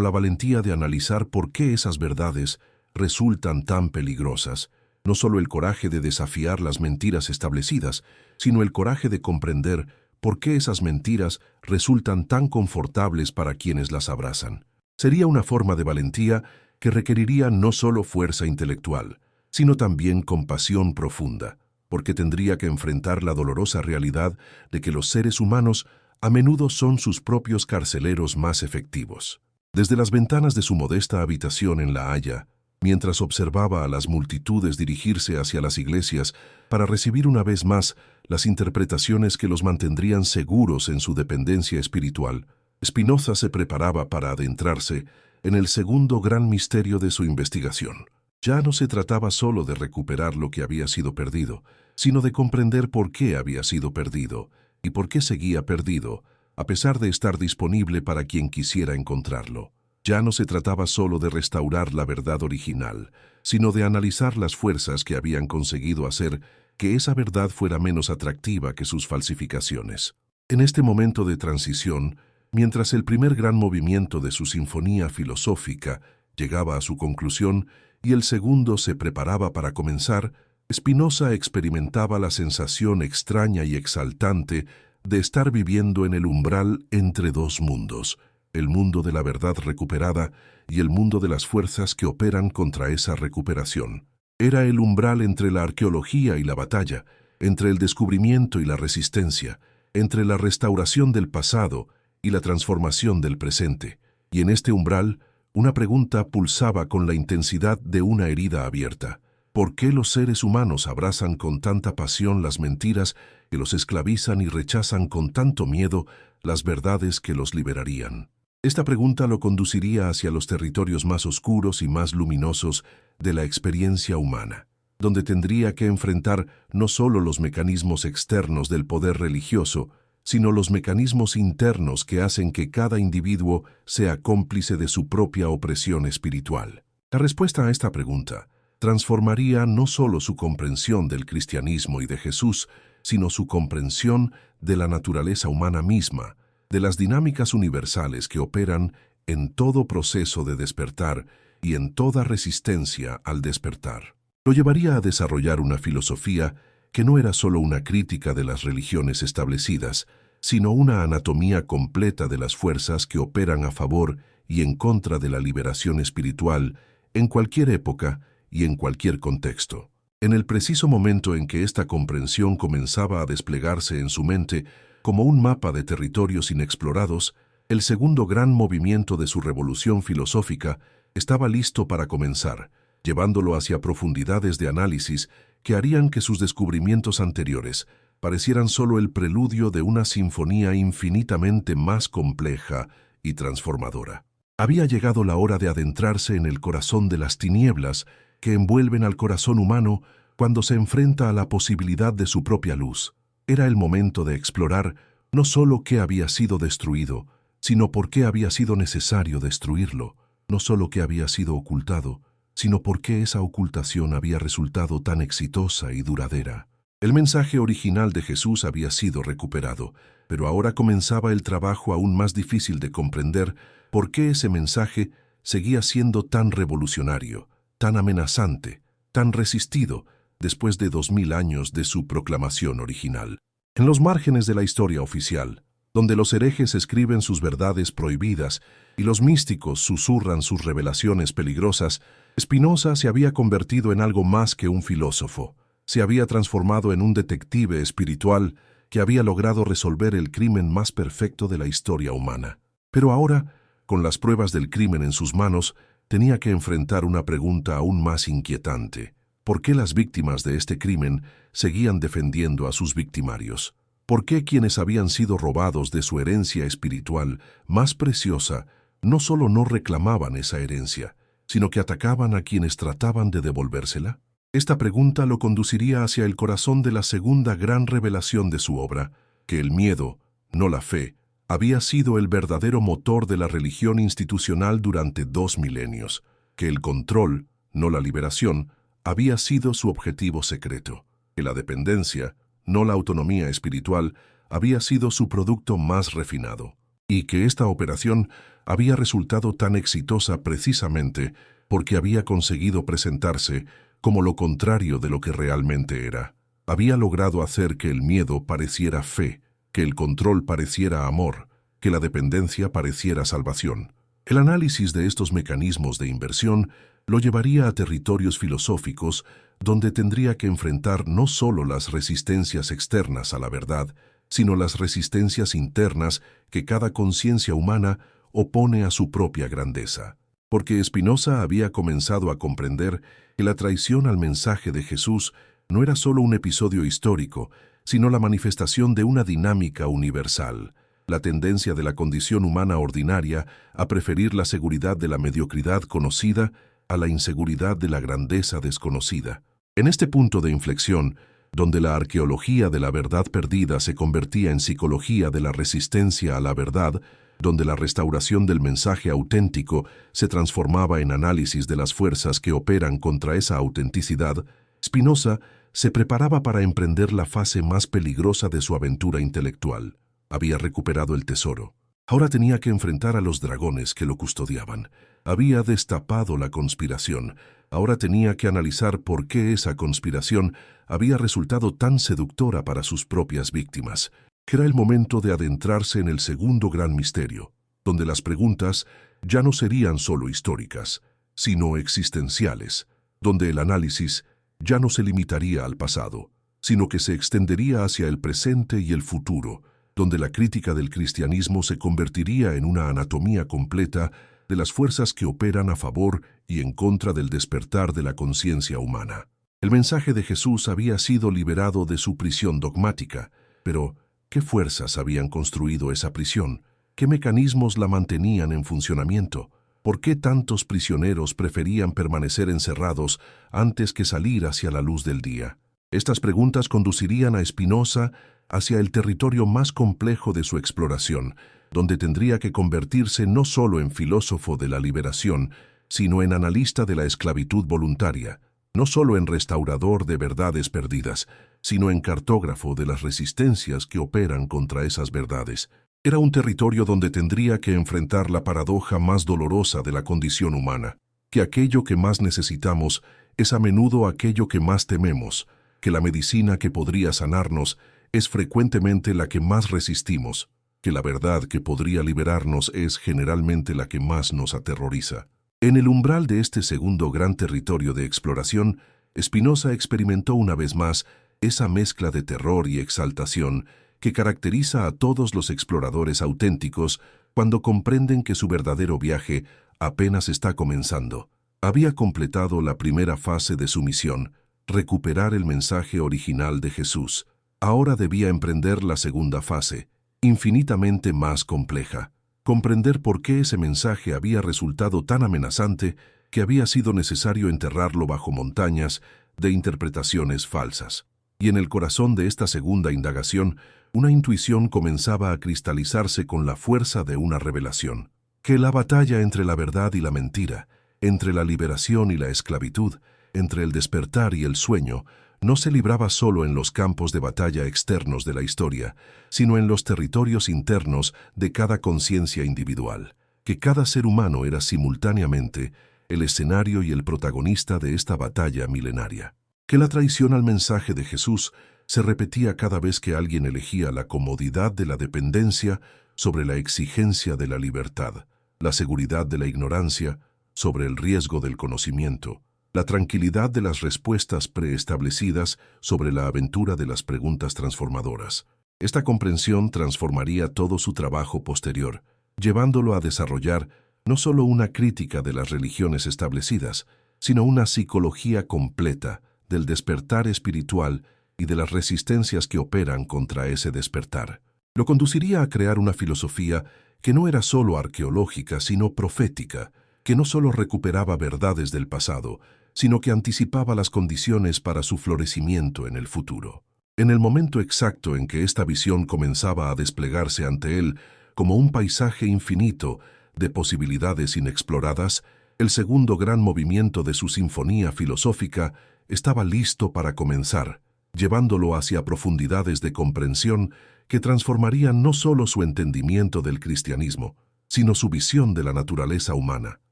la valentía de analizar por qué esas verdades resultan tan peligrosas. No solo el coraje de desafiar las mentiras establecidas, sino el coraje de comprender por qué esas mentiras resultan tan confortables para quienes las abrazan. Sería una forma de valentía que requeriría no solo fuerza intelectual, sino también compasión profunda, porque tendría que enfrentar la dolorosa realidad de que los seres humanos a menudo son sus propios carceleros más efectivos. Desde las ventanas de su modesta habitación en La Haya, mientras observaba a las multitudes dirigirse hacia las iglesias para recibir una vez más las interpretaciones que los mantendrían seguros en su dependencia espiritual, Spinoza se preparaba para adentrarse en el segundo gran misterio de su investigación. Ya no se trataba solo de recuperar lo que había sido perdido, sino de comprender por qué había sido perdido y por qué seguía perdido, a pesar de estar disponible para quien quisiera encontrarlo. Ya no se trataba solo de restaurar la verdad original, sino de analizar las fuerzas que habían conseguido hacer que esa verdad fuera menos atractiva que sus falsificaciones. En este momento de transición, mientras el primer gran movimiento de su sinfonía filosófica llegaba a su conclusión y el segundo se preparaba para comenzar, Spinoza experimentaba la sensación extraña y exaltante de estar viviendo en el umbral entre dos mundos, el mundo de la verdad recuperada y el mundo de las fuerzas que operan contra esa recuperación. Era el umbral entre la arqueología y la batalla, entre el descubrimiento y la resistencia, entre la restauración del pasado y la transformación del presente. Y en este umbral, una pregunta pulsaba con la intensidad de una herida abierta. ¿Por qué los seres humanos abrazan con tanta pasión las mentiras que los esclavizan y rechazan con tanto miedo las verdades que los liberarían? Esta pregunta lo conduciría hacia los territorios más oscuros y más luminosos de la experiencia humana, donde tendría que enfrentar no solo los mecanismos externos del poder religioso, sino los mecanismos internos que hacen que cada individuo sea cómplice de su propia opresión espiritual. La respuesta a esta pregunta transformaría no solo su comprensión del cristianismo y de Jesús, sino su comprensión de la naturaleza humana misma, de las dinámicas universales que operan en todo proceso de despertar y en toda resistencia al despertar. Lo llevaría a desarrollar una filosofía que no era solo una crítica de las religiones establecidas, sino una anatomía completa de las fuerzas que operan a favor y en contra de la liberación espiritual en cualquier época y en cualquier contexto. En el preciso momento en que esta comprensión comenzaba a desplegarse en su mente como un mapa de territorios inexplorados, el segundo gran movimiento de su revolución filosófica estaba listo para comenzar, llevándolo hacia profundidades de análisis que harían que sus descubrimientos anteriores parecieran solo el preludio de una sinfonía infinitamente más compleja y transformadora. Había llegado la hora de adentrarse en el corazón de las tinieblas que envuelven al corazón humano cuando se enfrenta a la posibilidad de su propia luz. Era el momento de explorar no solo qué había sido destruido, sino por qué había sido necesario destruirlo, no solo qué había sido ocultado, sino por qué esa ocultación había resultado tan exitosa y duradera. El mensaje original de Jesús había sido recuperado, pero ahora comenzaba el trabajo aún más difícil de comprender por qué ese mensaje seguía siendo tan revolucionario, tan amenazante, tan resistido después de 2000 años de su proclamación original. En los márgenes de la historia oficial, donde los herejes escriben sus verdades prohibidas y los místicos susurran sus revelaciones peligrosas, Spinoza se había convertido en algo más que un filósofo. Se había transformado en un detective espiritual que había logrado resolver el crimen más perfecto de la historia humana. Pero ahora, con las pruebas del crimen en sus manos, tenía que enfrentar una pregunta aún más inquietante. ¿Por qué las víctimas de este crimen seguían defendiendo a sus victimarios? ¿Por qué quienes habían sido robados de su herencia espiritual más preciosa no solo no reclamaban esa herencia, sino que atacaban a quienes trataban de devolvérsela? Esta pregunta lo conduciría hacia el corazón de la segunda gran revelación de su obra, que el miedo, no la fe, había sido el verdadero motor de la religión institucional durante 2 milenios, que el control, no la liberación, había sido su objetivo secreto, que la dependencia, no la autonomía espiritual, había sido su producto más refinado, y que esta operación había resultado tan exitosa precisamente porque había conseguido presentarse como lo contrario de lo que realmente era. Había logrado hacer que el miedo pareciera fe, que el control pareciera amor, que la dependencia pareciera salvación. El análisis de estos mecanismos de inversión lo llevaría a territorios filosóficos donde tendría que enfrentar no solo las resistencias externas a la verdad, sino las resistencias internas que cada conciencia humana opone a su propia grandeza. Porque Spinoza había comenzado a comprender que la traición al mensaje de Jesús no era solo un episodio histórico, sino la manifestación de una dinámica universal, la tendencia de la condición humana ordinaria a preferir la seguridad de la mediocridad conocida a la inseguridad de la grandeza desconocida. En este punto de inflexión, donde la arqueología de la verdad perdida se convertía en psicología de la resistencia a la verdad, donde la restauración del mensaje auténtico se transformaba en análisis de las fuerzas que operan contra esa autenticidad, Spinoza se preparaba para emprender la fase más peligrosa de su aventura intelectual. Había recuperado el tesoro. Ahora tenía que enfrentar a los dragones que lo custodiaban. Había destapado la conspiración. Ahora tenía que analizar por qué esa conspiración había resultado tan seductora para sus propias víctimas. Que era el momento de adentrarse en el segundo gran misterio, donde las preguntas ya no serían solo históricas, sino existenciales, donde el análisis ya no se limitaría al pasado, sino que se extendería hacia el presente y el futuro, donde la crítica del cristianismo se convertiría en una anatomía completa de las fuerzas que operan a favor y en contra del despertar de la conciencia humana. El mensaje de Jesús había sido liberado de su prisión dogmática, pero ¿qué fuerzas habían construido esa prisión? ¿Qué mecanismos la mantenían en funcionamiento? ¿Por qué tantos prisioneros preferían permanecer encerrados antes que salir hacia la luz del día? Estas preguntas conducirían a Spinoza hacia el territorio más complejo de su exploración, donde tendría que convertirse no solo en filósofo de la liberación, sino en analista de la esclavitud voluntaria, no solo en restaurador de verdades perdidas, sino en cartógrafo de las resistencias que operan contra esas verdades. Era un territorio donde tendría que enfrentar la paradoja más dolorosa de la condición humana, que aquello que más necesitamos es a menudo aquello que más tememos, que la medicina que podría sanarnos es frecuentemente la que más resistimos, que la verdad que podría liberarnos es generalmente la que más nos aterroriza. En el umbral de este segundo gran territorio de exploración, Spinoza experimentó una vez más esa mezcla de terror y exaltación que caracteriza a todos los exploradores auténticos cuando comprenden que su verdadero viaje apenas está comenzando. Había completado la primera fase de su misión, recuperar el mensaje original de Jesús. Ahora debía emprender la segunda fase, infinitamente más compleja, comprender por qué ese mensaje había resultado tan amenazante que había sido necesario enterrarlo bajo montañas de interpretaciones falsas. Y en el corazón de esta segunda indagación, una intuición comenzaba a cristalizarse con la fuerza de una revelación, que la batalla entre la verdad y la mentira, entre la liberación y la esclavitud, entre el despertar y el sueño, no se libraba solo en los campos de batalla externos de la historia, sino en los territorios internos de cada conciencia individual, que cada ser humano era simultáneamente el escenario y el protagonista de esta batalla milenaria. Que la traición al mensaje de Jesús se repetía cada vez que alguien elegía la comodidad de la dependencia sobre la exigencia de la libertad, la seguridad de la ignorancia sobre el riesgo del conocimiento, la tranquilidad de las respuestas preestablecidas sobre la aventura de las preguntas transformadoras. Esta comprensión transformaría todo su trabajo posterior, llevándolo a desarrollar no solo una crítica de las religiones establecidas, sino una psicología completa del despertar espiritual y de las resistencias que operan contra ese despertar. Lo conduciría a crear una filosofía que no era solo arqueológica, sino profética, que no solo recuperaba verdades del pasado, sino que anticipaba las condiciones para su florecimiento en el futuro. En el momento exacto en que esta visión comenzaba a desplegarse ante él, como un paisaje infinito de posibilidades inexploradas, el segundo gran movimiento de su sinfonía filosófica estaba listo para comenzar, llevándolo hacia profundidades de comprensión que transformarían no solo su entendimiento del cristianismo, sino su visión de la naturaleza humana,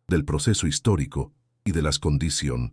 del proceso histórico y de las condiciones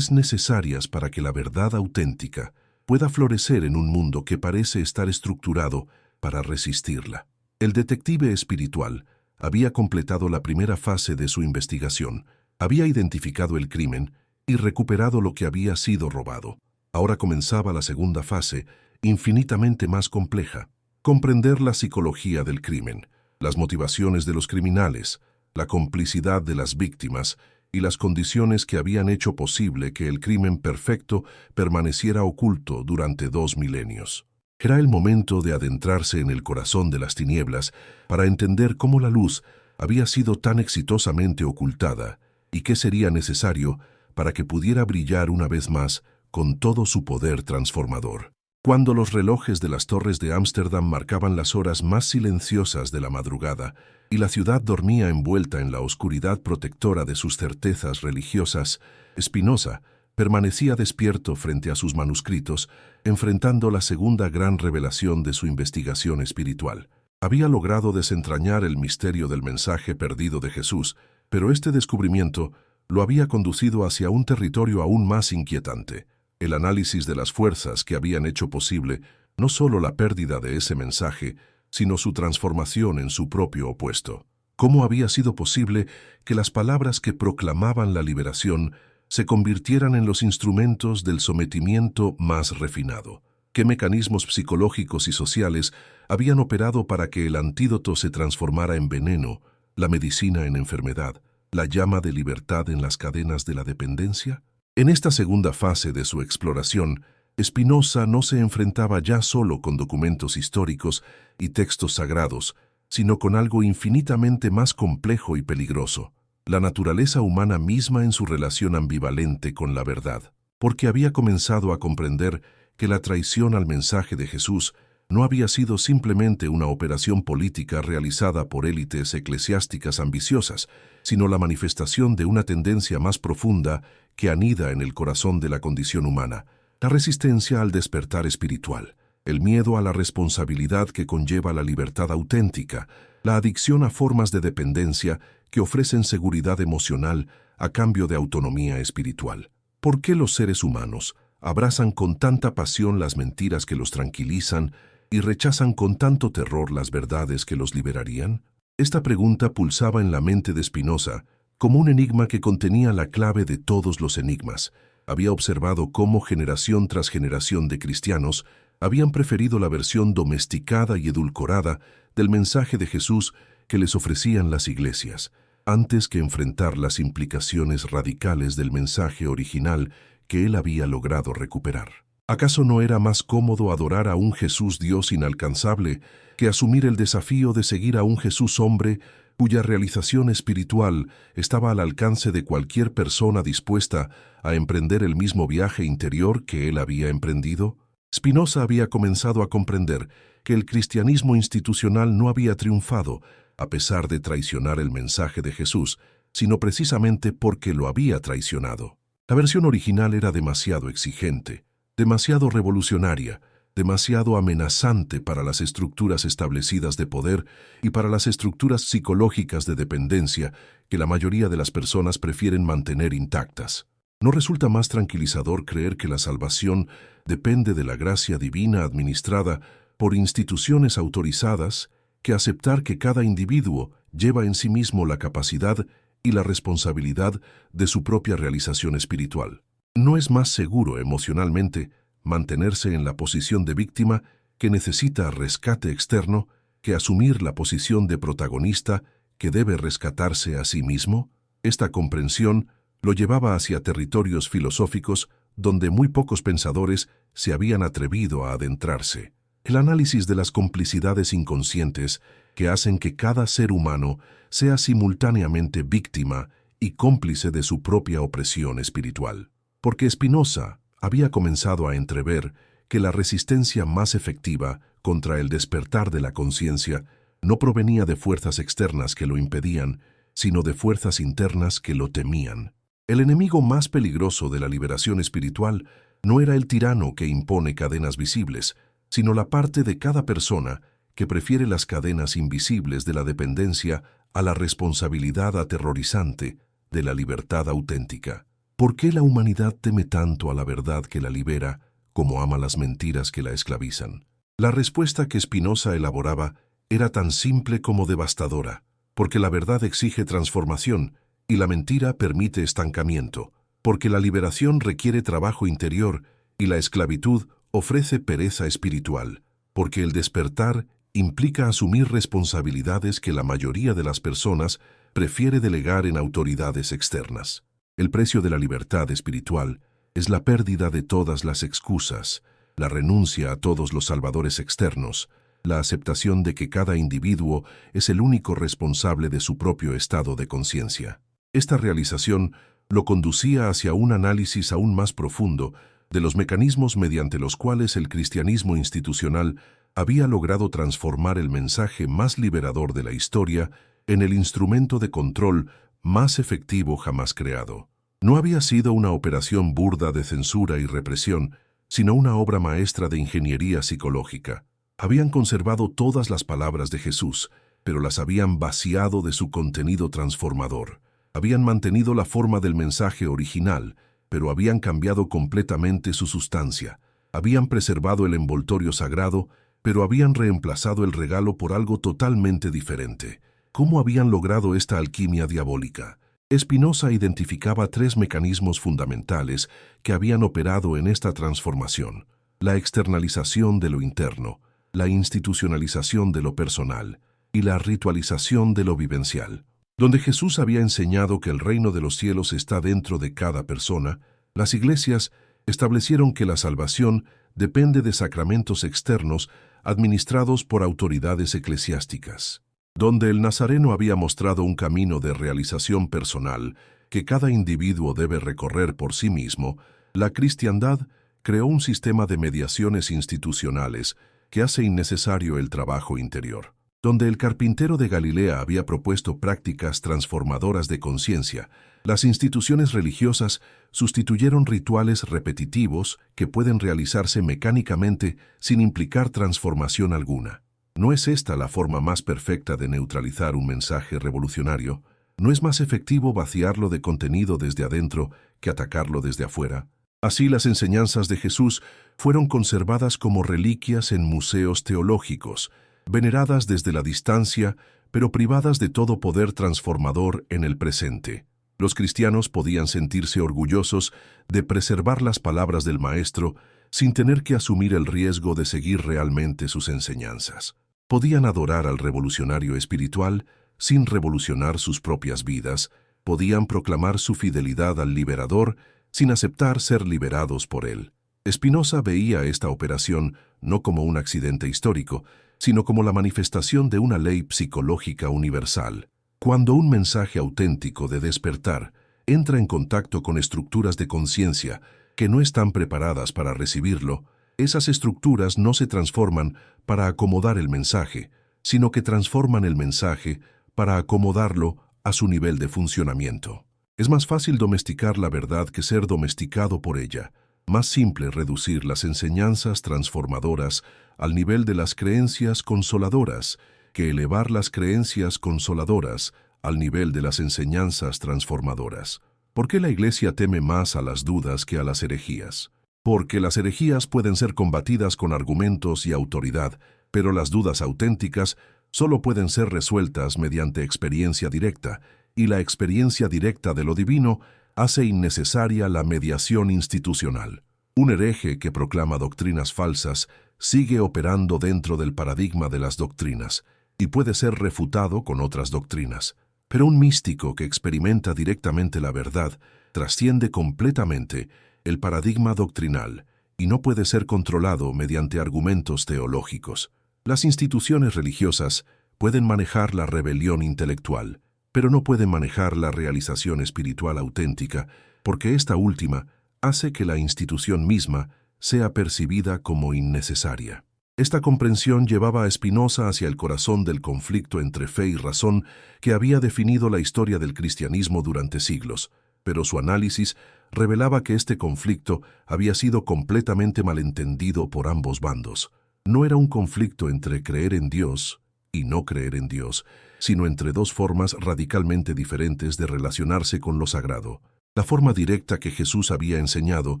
necesarias para que la verdad auténtica pueda florecer en un mundo que parece estar estructurado para resistirla. El detective espiritual había completado la primera fase de su investigación, había identificado el crimen y recuperado lo que había sido robado. Ahora comenzaba la segunda fase, infinitamente más compleja: comprender la psicología del crimen, las motivaciones de los criminales, la complicidad de las víctimas y las condiciones que habían hecho posible que el crimen perfecto permaneciera oculto durante 2 milenios. Era el momento de adentrarse en el corazón de las tinieblas para entender cómo la luz había sido tan exitosamente ocultada y qué sería necesario para que pudiera brillar una vez más con todo su poder transformador. Cuando los relojes de las torres de Ámsterdam marcaban las horas más silenciosas de la madrugada y la ciudad dormía envuelta en la oscuridad protectora de sus certezas religiosas, Spinoza permanecía despierto frente a sus manuscritos, enfrentando la segunda gran revelación de su investigación espiritual. Había logrado desentrañar el misterio del mensaje perdido de Jesús, pero este descubrimiento lo había conducido hacia un territorio aún más inquietante: el análisis de las fuerzas que habían hecho posible no solo la pérdida de ese mensaje, sino su transformación en su propio opuesto. ¿Cómo había sido posible que las palabras que proclamaban la liberación se convirtieran en los instrumentos del sometimiento más refinado? ¿Qué mecanismos psicológicos y sociales habían operado para que el antídoto se transformara en veneno, la medicina en enfermedad, la llama de libertad en las cadenas de la dependencia? En esta segunda fase de su exploración, Spinoza no se enfrentaba ya solo con documentos históricos y textos sagrados, sino con algo infinitamente más complejo y peligroso: la naturaleza humana misma en su relación ambivalente con la verdad. Porque había comenzado a comprender que la traición al mensaje de Jesús no había sido simplemente una operación política realizada por élites eclesiásticas ambiciosas, sino la manifestación de una tendencia más profunda que anida en el corazón de la condición humana: la resistencia al despertar espiritual, el miedo a la responsabilidad que conlleva la libertad auténtica, la adicción a formas de dependencia que ofrecen seguridad emocional a cambio de autonomía espiritual. ¿Por qué los seres humanos abrazan con tanta pasión las mentiras que los tranquilizan y rechazan con tanto terror las verdades que los liberarían? Esta pregunta pulsaba en la mente de Spinoza como un enigma que contenía la clave de todos los enigmas. Había observado cómo generación tras generación de cristianos habían preferido la versión domesticada y edulcorada del mensaje de Jesús que les ofrecían las iglesias, antes que enfrentar las implicaciones radicales del mensaje original que él había logrado recuperar. ¿Acaso no era más cómodo adorar a un Jesús Dios inalcanzable que asumir el desafío de seguir a un Jesús hombre cuya realización espiritual estaba al alcance de cualquier persona dispuesta a emprender el mismo viaje interior que él había emprendido? Spinoza había comenzado a comprender que el cristianismo institucional no había triunfado a pesar de traicionar el mensaje de Jesús, sino precisamente porque lo había traicionado. La versión original era demasiado exigente, demasiado revolucionaria, demasiado amenazante para las estructuras establecidas de poder y para las estructuras psicológicas de dependencia que la mayoría de las personas prefieren mantener intactas. ¿No resulta más tranquilizador creer que la salvación depende de la gracia divina administrada por instituciones autorizadas que aceptar que cada individuo lleva en sí mismo la capacidad y la responsabilidad de su propia realización espiritual? ¿No es más seguro emocionalmente mantenerse en la posición de víctima que necesita rescate externo que asumir la posición de protagonista que debe rescatarse a sí mismo? Esta comprensión lo llevaba hacia territorios filosóficos donde muy pocos pensadores se habían atrevido a adentrarse: el análisis de las complicidades inconscientes que hacen que cada ser humano sea simultáneamente víctima y cómplice de su propia opresión espiritual. Porque Spinoza había comenzado a entrever que la resistencia más efectiva contra el despertar de la conciencia no provenía de fuerzas externas que lo impedían, sino de fuerzas internas que lo temían. El enemigo más peligroso de la liberación espiritual no era el tirano que impone cadenas visibles, sino la parte de cada persona que prefiere las cadenas invisibles de la dependencia a la responsabilidad aterrorizante de la libertad auténtica. ¿Por qué la humanidad teme tanto a la verdad que la libera, como ama las mentiras que la esclavizan? La respuesta que Spinoza elaboraba era tan simple como devastadora, porque la verdad exige transformación y la mentira permite estancamiento, porque la liberación requiere trabajo interior y la esclavitud ofrece pereza espiritual, porque el despertar implica asumir responsabilidades que la mayoría de las personas prefiere delegar en autoridades externas. El precio de la libertad espiritual es la pérdida de todas las excusas, la renuncia a todos los salvadores externos, la aceptación de que cada individuo es el único responsable de su propio estado de conciencia. Esta realización lo conducía hacia un análisis aún más profundo de los mecanismos mediante los cuales el cristianismo institucional había logrado transformar el mensaje más liberador de la historia en el instrumento de control más efectivo jamás creado. No había sido una operación burda de censura y represión, sino una obra maestra de ingeniería psicológica. Habían conservado todas las palabras de Jesús, pero las habían vaciado de su contenido transformador. Habían mantenido la forma del mensaje original, pero habían cambiado completamente su sustancia. Habían preservado el envoltorio sagrado, pero habían reemplazado el regalo por algo totalmente diferente. ¿Cómo habían logrado esta alquimia diabólica? Spinoza identificaba tres mecanismos fundamentales que habían operado en esta transformación: la externalización de lo interno, la institucionalización de lo personal y la ritualización de lo vivencial. Donde Jesús había enseñado que el reino de los cielos está dentro de cada persona, las iglesias establecieron que la salvación depende de sacramentos externos administrados por autoridades eclesiásticas. Donde el Nazareno había mostrado un camino de realización personal que cada individuo debe recorrer por sí mismo, la cristiandad creó un sistema de mediaciones institucionales que hace innecesario el trabajo interior. Donde el carpintero de Galilea había propuesto prácticas transformadoras de conciencia, las instituciones religiosas sustituyeron rituales repetitivos que pueden realizarse mecánicamente sin implicar transformación alguna. ¿No es esta la forma más perfecta de neutralizar un mensaje revolucionario? ¿No es más efectivo vaciarlo de contenido desde adentro que atacarlo desde afuera? Así, las enseñanzas de Jesús fueron conservadas como reliquias en museos teológicos, veneradas desde la distancia, pero privadas de todo poder transformador en el presente. Los cristianos podían sentirse orgullosos de preservar las palabras del Maestro sin tener que asumir el riesgo de seguir realmente sus enseñanzas. Podían adorar al revolucionario espiritual sin revolucionar sus propias vidas, podían proclamar su fidelidad al liberador sin aceptar ser liberados por él. Spinoza veía esta operación no como un accidente histórico, sino como la manifestación de una ley psicológica universal. Cuando un mensaje auténtico de despertar entra en contacto con estructuras de conciencia que no están preparadas para recibirlo, esas estructuras no se transforman para acomodar el mensaje, sino que transforman el mensaje para acomodarlo a su nivel de funcionamiento. Es más fácil domesticar la verdad que ser domesticado por ella. Más simple reducir las enseñanzas transformadoras al nivel de las creencias consoladoras que elevar las creencias consoladoras al nivel de las enseñanzas transformadoras. ¿Por qué la Iglesia teme más a las dudas que a las herejías? Porque las herejías pueden ser combatidas con argumentos y autoridad, pero las dudas auténticas solo pueden ser resueltas mediante experiencia directa, y la experiencia directa de lo divino hace innecesaria la mediación institucional. Un hereje que proclama doctrinas falsas sigue operando dentro del paradigma de las doctrinas y puede ser refutado con otras doctrinas. Pero un místico que experimenta directamente la verdad trasciende completamente el paradigma doctrinal y no puede ser controlado mediante argumentos teológicos. Las instituciones religiosas pueden manejar la rebelión intelectual, pero no pueden manejar la realización espiritual auténtica, porque esta última hace que la institución misma sea percibida como innecesaria. Esta comprensión llevaba a Spinoza hacia el corazón del conflicto entre fe y razón que había definido la historia del cristianismo durante siglos, pero su análisis revelaba que este conflicto había sido completamente malentendido por ambos bandos. No era un conflicto entre creer en Dios y no creer en Dios, sino entre dos formas radicalmente diferentes de relacionarse con lo sagrado. La forma directa que Jesús había enseñado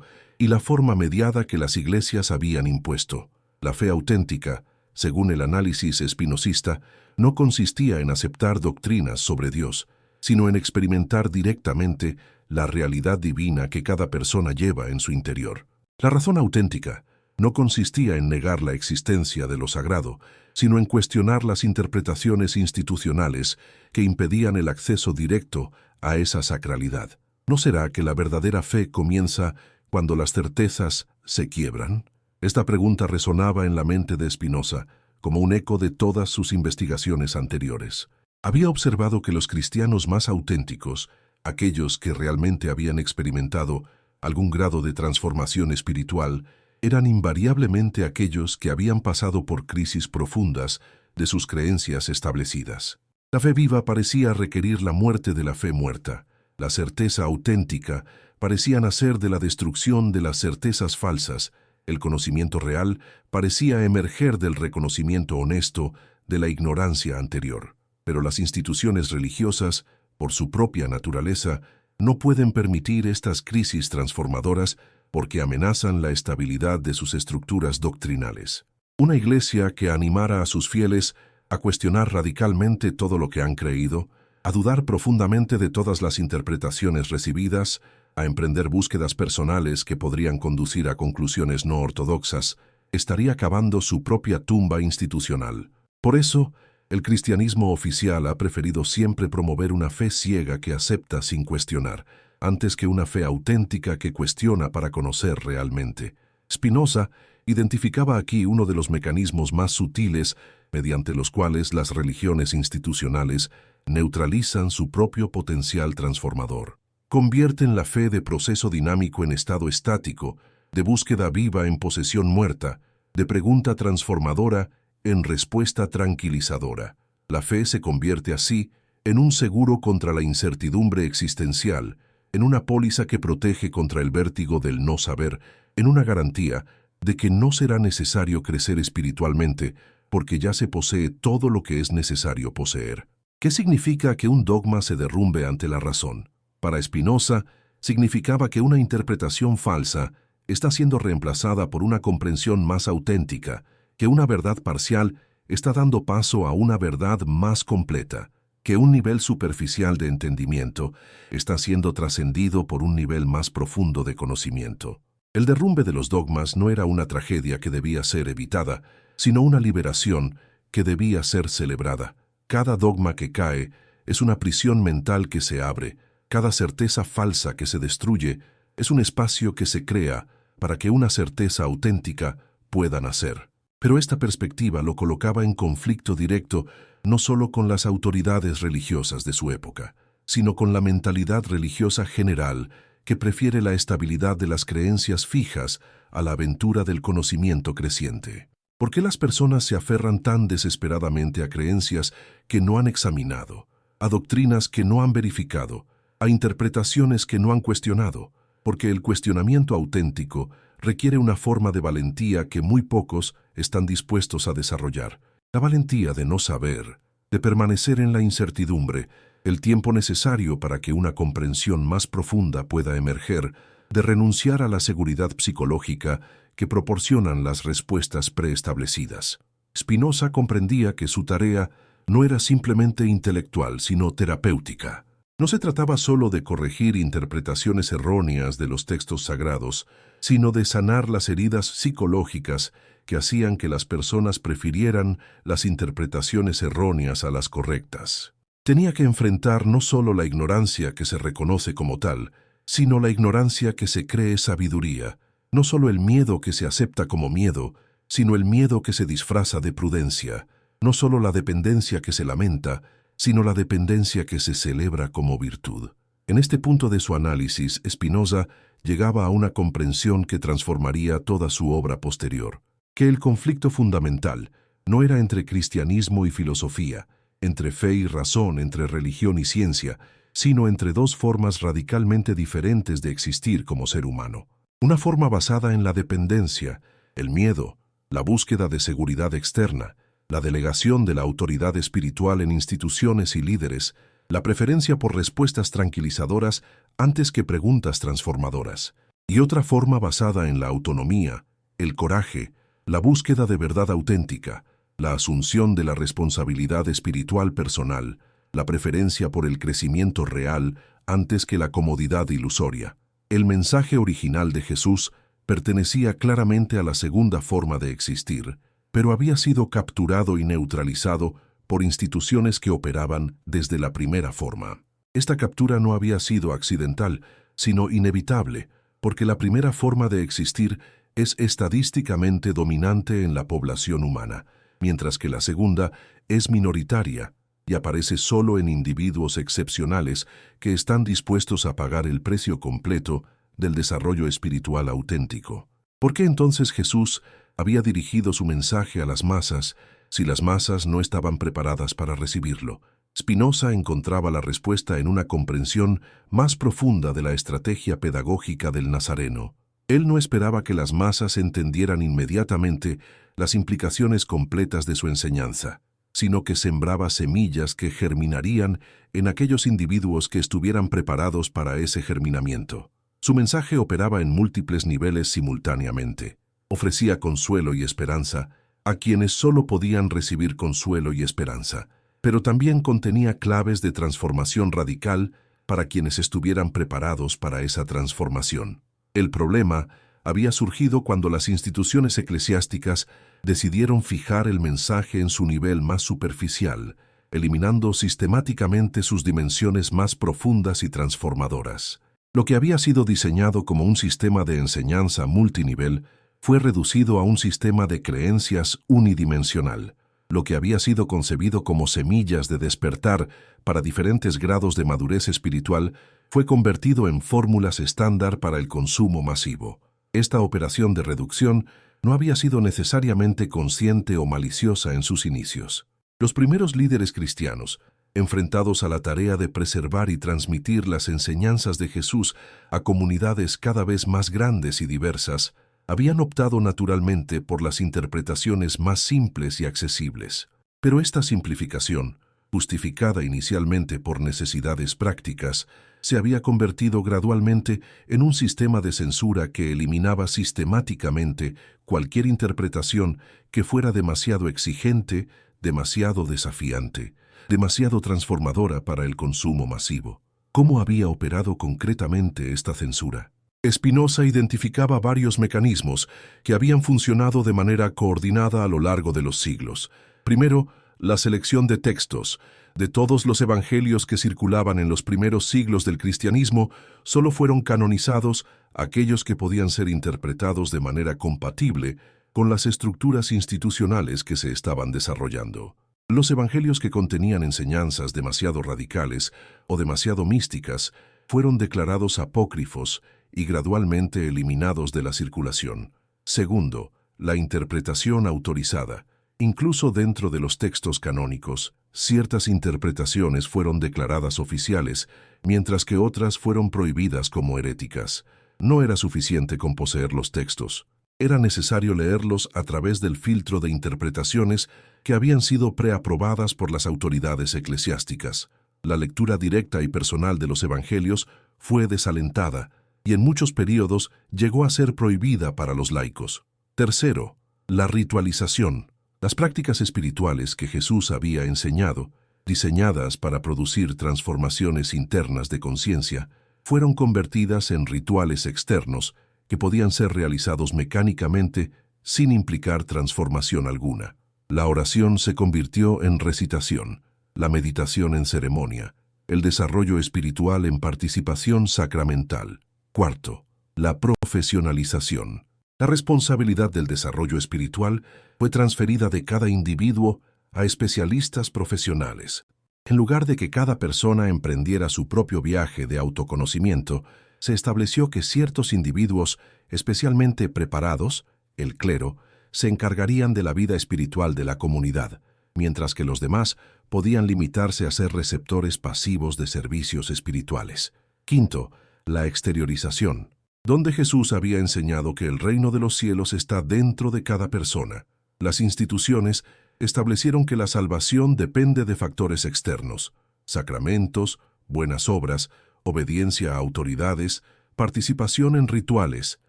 y la forma mediada que las iglesias habían impuesto. La fe auténtica, según el análisis espinosista, no consistía en aceptar doctrinas sobre Dios, sino en experimentar directamente la realidad divina que cada persona lleva en su interior. La razón auténtica no consistía en negar la existencia de lo sagrado, sino en cuestionar las interpretaciones institucionales que impedían el acceso directo a esa sacralidad. ¿No será que la verdadera fe comienza cuando las certezas se quiebran? Esta pregunta resonaba en la mente de Spinoza como un eco de todas sus investigaciones anteriores. Había observado que los cristianos más auténticos, aquellos que realmente habían experimentado algún grado de transformación espiritual, eran invariablemente aquellos que habían pasado por crisis profundas de sus creencias establecidas. La fe viva parecía requerir la muerte de la fe muerta. La certeza auténtica parecía nacer de la destrucción de las certezas falsas. El conocimiento real parecía emerger del reconocimiento honesto de la ignorancia anterior. Pero las instituciones religiosas, por su propia naturaleza, no pueden permitir estas crisis transformadoras porque amenazan la estabilidad de sus estructuras doctrinales. Una iglesia que animara a sus fieles a cuestionar radicalmente todo lo que han creído, a dudar profundamente de todas las interpretaciones recibidas, a emprender búsquedas personales que podrían conducir a conclusiones no ortodoxas, estaría cavando su propia tumba institucional. Por eso, el cristianismo oficial ha preferido siempre promover una fe ciega que acepta sin cuestionar, antes que una fe auténtica que cuestiona para conocer realmente. Spinoza identificaba aquí uno de los mecanismos más sutiles mediante los cuales las religiones institucionales neutralizan su propio potencial transformador. Convierten la fe de proceso dinámico en estado estático, de búsqueda viva en posesión muerta, de pregunta transformadora en respuesta tranquilizadora. La fe se convierte así en un seguro contra la incertidumbre existencial, en una póliza que protege contra el vértigo del no saber, en una garantía de que no será necesario crecer espiritualmente porque ya se posee todo lo que es necesario poseer. ¿Qué significa que un dogma se derrumbe ante la razón? Para Spinoza, significaba que una interpretación falsa está siendo reemplazada por una comprensión más auténtica, que una verdad parcial está dando paso a una verdad más completa, que un nivel superficial de entendimiento está siendo trascendido por un nivel más profundo de conocimiento. El derrumbe de los dogmas no era una tragedia que debía ser evitada, sino una liberación que debía ser celebrada. Cada dogma que cae es una prisión mental que se abre. Cada certeza falsa que se destruye es un espacio que se crea para que una certeza auténtica pueda nacer. Pero esta perspectiva lo colocaba en conflicto directo no solo con las autoridades religiosas de su época, sino con la mentalidad religiosa general que prefiere la estabilidad de las creencias fijas a la aventura del conocimiento creciente. ¿Por qué las personas se aferran tan desesperadamente a creencias que no han examinado, a doctrinas que no han verificado, a interpretaciones que no han cuestionado? Porque el cuestionamiento auténtico requiere una forma de valentía que muy pocos están dispuestos a desarrollar. La valentía de no saber, de permanecer en la incertidumbre, el tiempo necesario para que una comprensión más profunda pueda emerger, de renunciar a la seguridad psicológica que proporcionan las respuestas preestablecidas. Spinoza comprendía que su tarea no era simplemente intelectual, sino terapéutica. No se trataba solo de corregir interpretaciones erróneas de los textos sagrados, sino de sanar las heridas psicológicas que hacían que las personas prefirieran las interpretaciones erróneas a las correctas. Tenía que enfrentar no solo la ignorancia que se reconoce como tal, sino la ignorancia que se cree sabiduría, no solo el miedo que se acepta como miedo, sino el miedo que se disfraza de prudencia, no solo la dependencia que se lamenta, sino la dependencia que se celebra como virtud. En este punto de su análisis, Spinoza llegaba a una comprensión que transformaría toda su obra posterior. que el conflicto fundamental no era entre cristianismo y filosofía, entre fe y razón, entre religión y ciencia, sino entre dos formas radicalmente diferentes de existir como ser humano. Una forma basada en la dependencia, el miedo, la búsqueda de seguridad externa, la delegación de la autoridad espiritual en instituciones y líderes, la preferencia por respuestas tranquilizadoras antes que preguntas transformadoras. Y otra forma basada en la autonomía, el coraje, la búsqueda de verdad auténtica, la asunción de la responsabilidad espiritual personal, la preferencia por el crecimiento real antes que la comodidad ilusoria. El mensaje original de Jesús pertenecía claramente a la segunda forma de existir, pero había sido capturado y neutralizado por instituciones que operaban desde la primera forma. Esta captura no había sido accidental, sino inevitable, porque la primera forma de existir es estadísticamente dominante en la población humana, mientras que la segunda es minoritaria y aparece solo en individuos excepcionales que están dispuestos a pagar el precio completo del desarrollo espiritual auténtico. ¿Por qué entonces Jesús había dirigido su mensaje a las masas si las masas no estaban preparadas para recibirlo? Spinoza encontraba la respuesta en una comprensión más profunda de la estrategia pedagógica del Nazareno. Él no esperaba que las masas entendieran inmediatamente las implicaciones completas de su enseñanza, sino que sembraba semillas que germinarían en aquellos individuos que estuvieran preparados para ese germinamiento. Su mensaje operaba en múltiples niveles simultáneamente. Ofrecía consuelo y esperanza a quienes solo podían recibir consuelo y esperanza, pero también contenía claves de transformación radical para quienes estuvieran preparados para esa transformación. El problema había surgido cuando las instituciones eclesiásticas decidieron fijar el mensaje en su nivel más superficial, eliminando sistemáticamente sus dimensiones más profundas y transformadoras. Lo que había sido diseñado como un sistema de enseñanza multinivel fue reducido a un sistema de creencias unidimensional. Lo que había sido concebido como semillas de despertar para diferentes grados de madurez espiritual fue convertido en fórmulas estándar para el consumo masivo. Esta operación de reducción no había sido necesariamente consciente o maliciosa en sus inicios. Los primeros líderes cristianos, enfrentados a la tarea de preservar y transmitir las enseñanzas de Jesús a comunidades cada vez más grandes y diversas, habían optado naturalmente por las interpretaciones más simples y accesibles. Pero esta simplificación, justificada inicialmente por necesidades prácticas, se había convertido gradualmente en un sistema de censura que eliminaba sistemáticamente cualquier interpretación que fuera demasiado exigente, demasiado desafiante, demasiado transformadora para el consumo masivo. ¿Cómo había operado concretamente esta censura? Spinoza identificaba varios mecanismos que habían funcionado de manera coordinada a lo largo de los siglos. Primero, la selección de textos. De todos los evangelios que circulaban en los primeros siglos del cristianismo, solo fueron canonizados aquellos que podían ser interpretados de manera compatible con las estructuras institucionales que se estaban desarrollando. Los evangelios que contenían enseñanzas demasiado radicales o demasiado místicas fueron declarados apócrifos y gradualmente eliminados de la circulación. Segundo, la interpretación autorizada. Incluso dentro de los textos canónicos, ciertas interpretaciones fueron declaradas oficiales, mientras que otras fueron prohibidas como heréticas. No era suficiente con poseer los textos. Era necesario leerlos a través del filtro de interpretaciones que habían sido preaprobadas por las autoridades eclesiásticas. La lectura directa y personal de los evangelios fue desalentada y en muchos períodos llegó a ser prohibida para los laicos. Tercero, la ritualización. Las prácticas espirituales que Jesús había enseñado, diseñadas para producir transformaciones internas de conciencia, fueron convertidas en rituales externos que podían ser realizados mecánicamente sin implicar transformación alguna. La oración se convirtió en recitación, la meditación en ceremonia, el desarrollo espiritual en participación sacramental. Cuarto, la profesionalización. La responsabilidad del desarrollo espiritual fue transferida de cada individuo a especialistas profesionales. En lugar de que cada persona emprendiera su propio viaje de autoconocimiento, se estableció que ciertos individuos especialmente preparados, el clero, se encargarían de la vida espiritual de la comunidad, mientras que los demás podían limitarse a ser receptores pasivos de servicios espirituales. Quinto, la exteriorización, donde Jesús había enseñado que el reino de los cielos está dentro de cada persona. Las instituciones establecieron que la salvación depende de factores externos: sacramentos, buenas obras, obediencia a autoridades, participación en rituales,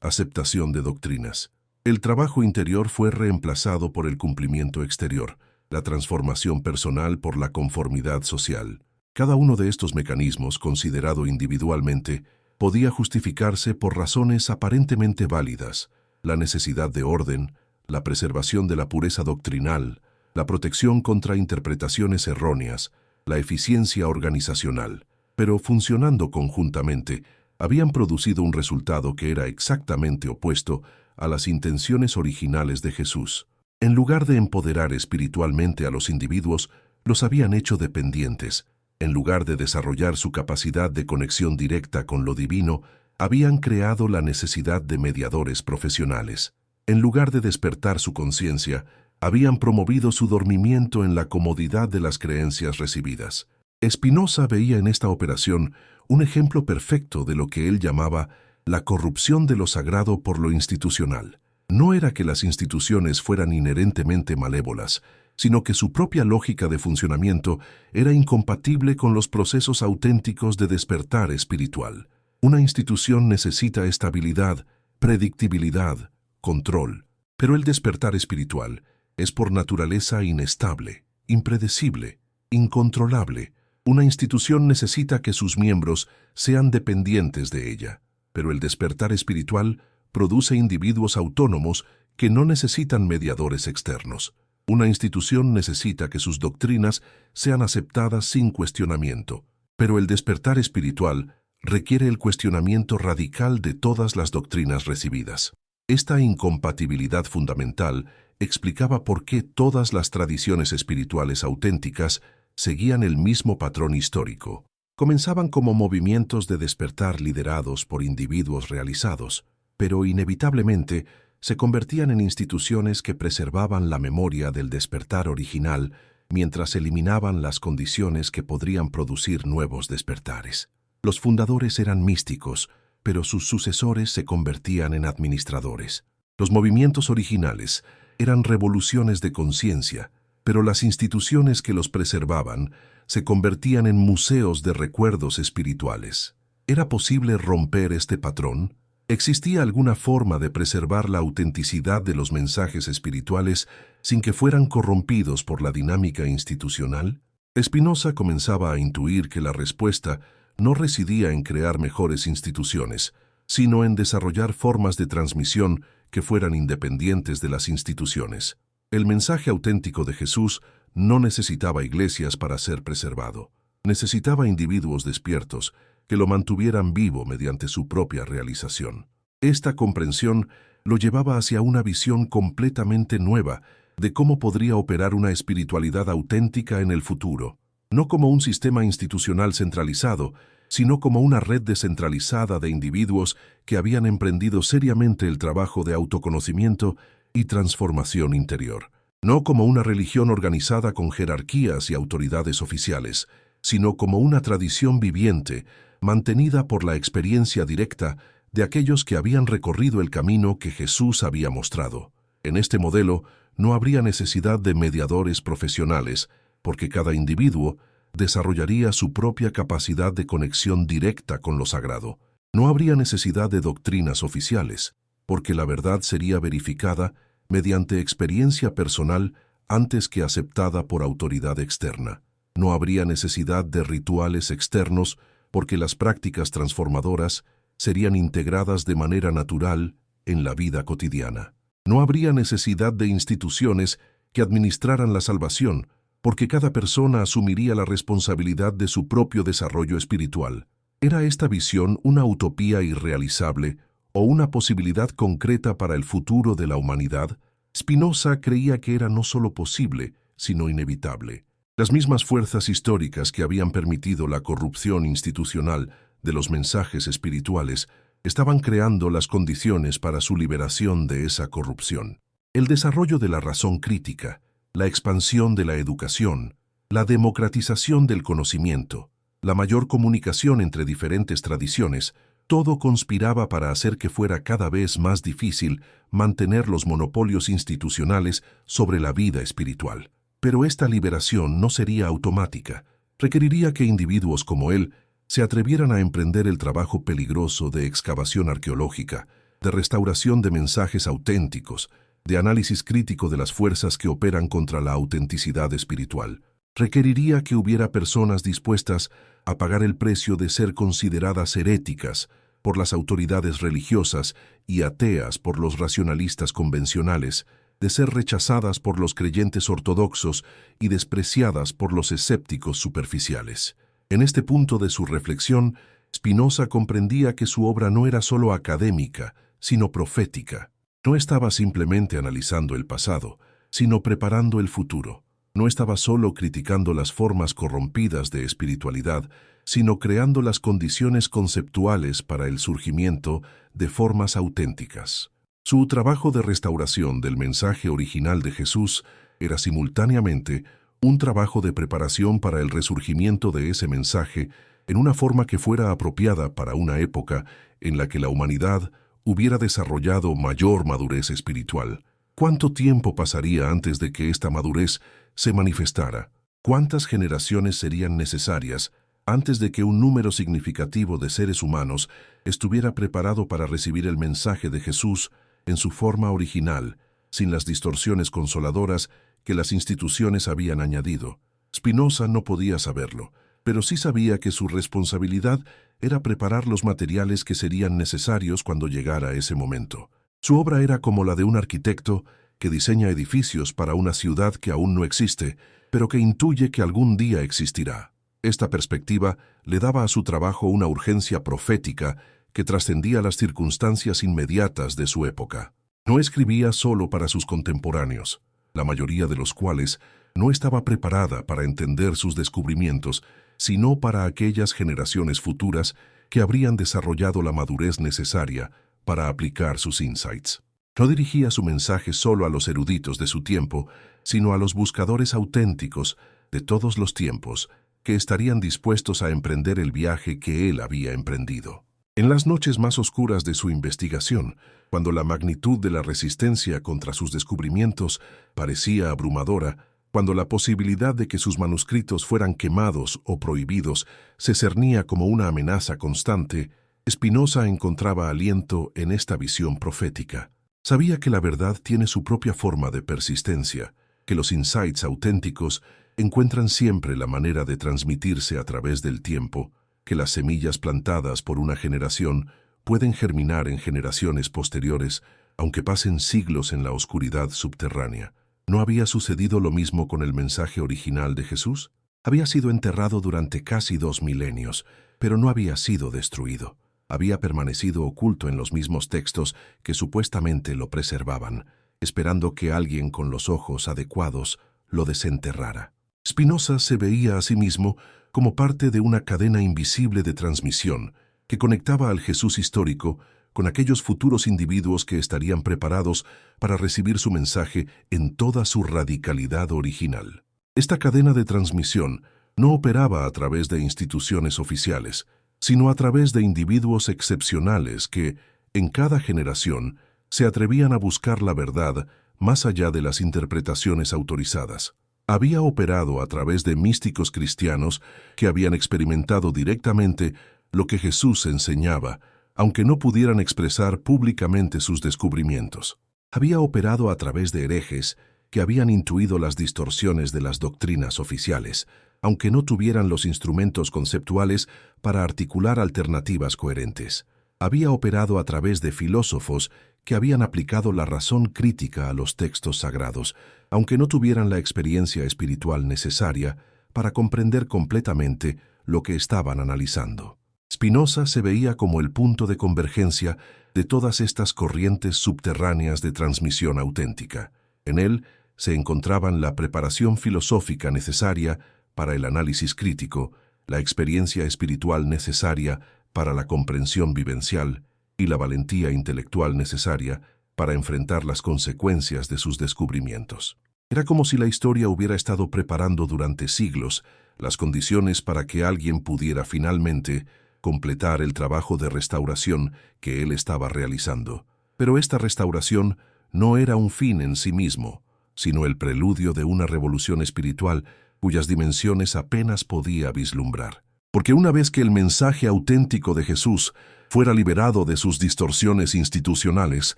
aceptación de doctrinas. El trabajo interior fue reemplazado por el cumplimiento exterior, la transformación personal por la conformidad social. Cada uno de estos mecanismos, considerado individualmente, podía justificarse por razones aparentemente válidas: la necesidad de orden, la preservación de la pureza doctrinal, la protección contra interpretaciones erróneas, la eficiencia organizacional. Pero funcionando conjuntamente, habían producido un resultado que era exactamente opuesto a las intenciones originales de Jesús. En lugar de empoderar espiritualmente a los individuos, los habían hecho dependientes. En lugar de desarrollar su capacidad de conexión directa con lo divino, habían creado la necesidad de mediadores profesionales. En lugar de despertar su conciencia, habían promovido su dormimiento en la comodidad de las creencias recibidas. Spinoza veía en esta operación un ejemplo perfecto de lo que él llamaba la corrupción de lo sagrado por lo institucional. No era que las instituciones fueran inherentemente malévolas, sino que su propia lógica de funcionamiento era incompatible con los procesos auténticos de despertar espiritual. Una institución necesita estabilidad, predictibilidad, control, pero el despertar espiritual es por naturaleza inestable, impredecible, incontrolable. Una institución necesita que sus miembros sean dependientes de ella, pero el despertar espiritual produce individuos autónomos que no necesitan mediadores externos. Una institución necesita que sus doctrinas sean aceptadas sin cuestionamiento, pero el despertar espiritual requiere el cuestionamiento radical de todas las doctrinas recibidas. Esta incompatibilidad fundamental explicaba por qué todas las tradiciones espirituales auténticas seguían el mismo patrón histórico. Comenzaban como movimientos de despertar liderados por individuos realizados, pero inevitablemente se convertían en instituciones que preservaban la memoria del despertar original mientras eliminaban las condiciones que podrían producir nuevos despertares. Los fundadores eran místicos, pero sus sucesores se convertían en administradores. Los movimientos originales eran revoluciones de conciencia, pero las instituciones que los preservaban se convertían en museos de recuerdos espirituales. ¿Era posible romper este patrón? ¿Existía alguna forma de preservar la autenticidad de los mensajes espirituales sin que fueran corrompidos por la dinámica institucional? Spinoza comenzaba a intuir que la respuesta no residía en crear mejores instituciones, sino en desarrollar formas de transmisión que fueran independientes de las instituciones. El mensaje auténtico de Jesús no necesitaba iglesias para ser preservado. Necesitaba individuos despiertos que lo mantuvieran vivo mediante su propia realización. Esta comprensión lo llevaba hacia una visión completamente nueva de cómo podría operar una espiritualidad auténtica en el futuro, no como un sistema institucional centralizado, sino como una red descentralizada de individuos que habían emprendido seriamente el trabajo de autoconocimiento y transformación interior. No como una religión organizada con jerarquías y autoridades oficiales, sino como una tradición viviente, mantenida por la experiencia directa de aquellos que habían recorrido el camino que Jesús había mostrado. En este modelo no habría necesidad de mediadores profesionales, porque cada individuo desarrollaría su propia capacidad de conexión directa con lo sagrado. No habría necesidad de doctrinas oficiales, porque la verdad sería verificada mediante experiencia personal antes que aceptada por autoridad externa. No habría necesidad de rituales externos, porque las prácticas transformadoras serían integradas de manera natural en la vida cotidiana. No habría necesidad de instituciones que administraran la salvación, porque cada persona asumiría la responsabilidad de su propio desarrollo espiritual. ¿Era esta visión una utopía irrealizable o una posibilidad concreta para el futuro de la humanidad? Spinoza creía que era no solo posible, sino inevitable. Las mismas fuerzas históricas que habían permitido la corrupción institucional de los mensajes espirituales estaban creando las condiciones para su liberación de esa corrupción. El desarrollo de la razón crítica, la expansión de la educación, la democratización del conocimiento, la mayor comunicación entre diferentes tradiciones, todo conspiraba para hacer que fuera cada vez más difícil mantener los monopolios institucionales sobre la vida espiritual. Pero esta liberación no sería automática. Requeriría que individuos como él se atrevieran a emprender el trabajo peligroso de excavación arqueológica, de restauración de mensajes auténticos, de análisis crítico de las fuerzas que operan contra la autenticidad espiritual. Requeriría que hubiera personas dispuestas a pagar el precio de ser consideradas heréticas por las autoridades religiosas y ateas por los racionalistas convencionales, de ser rechazadas por los creyentes ortodoxos y despreciadas por los escépticos superficiales. En este punto de su reflexión, Spinoza comprendía que su obra no era solo académica, sino profética. No estaba simplemente analizando el pasado, sino preparando el futuro. No estaba solo criticando las formas corrompidas de espiritualidad, sino creando las condiciones conceptuales para el surgimiento de formas auténticas. Su trabajo de restauración del mensaje original de Jesús era simultáneamente un trabajo de preparación para el resurgimiento de ese mensaje en una forma que fuera apropiada para una época en la que la humanidad hubiera desarrollado mayor madurez espiritual. ¿Cuánto tiempo pasaría antes de que esta madurez se manifestara? ¿Cuántas generaciones serían necesarias antes de que un número significativo de seres humanos estuviera preparado para recibir el mensaje de Jesús en su forma original, sin las distorsiones consoladoras que las instituciones habían añadido? Spinoza no podía saberlo, pero sí sabía que su responsabilidad era preparar los materiales que serían necesarios cuando llegara ese momento. Su obra era como la de un arquitecto que diseña edificios para una ciudad que aún no existe, pero que intuye que algún día existirá. Esta perspectiva le daba a su trabajo una urgencia profética que trascendía las circunstancias inmediatas de su época. No escribía solo para sus contemporáneos, la mayoría de los cuales no estaba preparada para entender sus descubrimientos, sino para aquellas generaciones futuras que habrían desarrollado la madurez necesaria para aplicar sus insights. No dirigía su mensaje solo a los eruditos de su tiempo, sino a los buscadores auténticos de todos los tiempos que estarían dispuestos a emprender el viaje que él había emprendido. En las noches más oscuras de su investigación, cuando la magnitud de la resistencia contra sus descubrimientos parecía abrumadora, cuando la posibilidad de que sus manuscritos fueran quemados o prohibidos se cernía como una amenaza constante, Spinoza encontraba aliento en esta visión profética. Sabía que la verdad tiene su propia forma de persistencia, que los insights auténticos encuentran siempre la manera de transmitirse a través del tiempo, que las semillas plantadas por una generación pueden germinar en generaciones posteriores, aunque pasen siglos en la oscuridad subterránea. ¿No había sucedido lo mismo con el mensaje original de Jesús? Había sido enterrado durante casi 2 milenios, pero no había sido destruido. Había permanecido oculto en los mismos textos que supuestamente lo preservaban, esperando que alguien con los ojos adecuados lo desenterrara. Spinoza se veía a sí mismo como parte de una cadena invisible de transmisión que conectaba al Jesús histórico con aquellos futuros individuos que estarían preparados para recibir su mensaje en toda su radicalidad original. Esta cadena de transmisión no operaba a través de instituciones oficiales, sino a través de individuos excepcionales que, en cada generación, se atrevían a buscar la verdad más allá de las interpretaciones autorizadas. Había operado a través de místicos cristianos que habían experimentado directamente lo que Jesús enseñaba, aunque no pudieran expresar públicamente sus descubrimientos. Había operado a través de herejes que habían intuido las distorsiones de las doctrinas oficiales, aunque no tuvieran los instrumentos conceptuales para articular alternativas coherentes. Había operado a través de filósofos que habían aplicado la razón crítica a los textos sagrados, aunque no tuvieran la experiencia espiritual necesaria para comprender completamente lo que estaban analizando. Spinoza se veía como el punto de convergencia de todas estas corrientes subterráneas de transmisión auténtica. En él se encontraban la preparación filosófica necesaria para el análisis crítico, la experiencia espiritual necesaria para la comprensión vivencial y la valentía intelectual necesaria para enfrentar las consecuencias de sus descubrimientos. Era como si la historia hubiera estado preparando durante siglos las condiciones para que alguien pudiera finalmente completar el trabajo de restauración que él estaba realizando. Pero esta restauración no era un fin en sí mismo, sino el preludio de una revolución espiritual cuyas dimensiones apenas podía vislumbrar. Porque una vez que el mensaje auténtico de Jesús fuera liberado de sus distorsiones institucionales,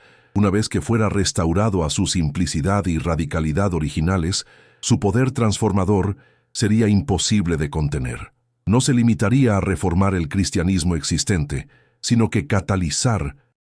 una vez que fuera restaurado a su simplicidad y radicalidad originales, su poder transformador sería imposible de contener. No se limitaría a reformar el cristianismo existente, sino que catalizar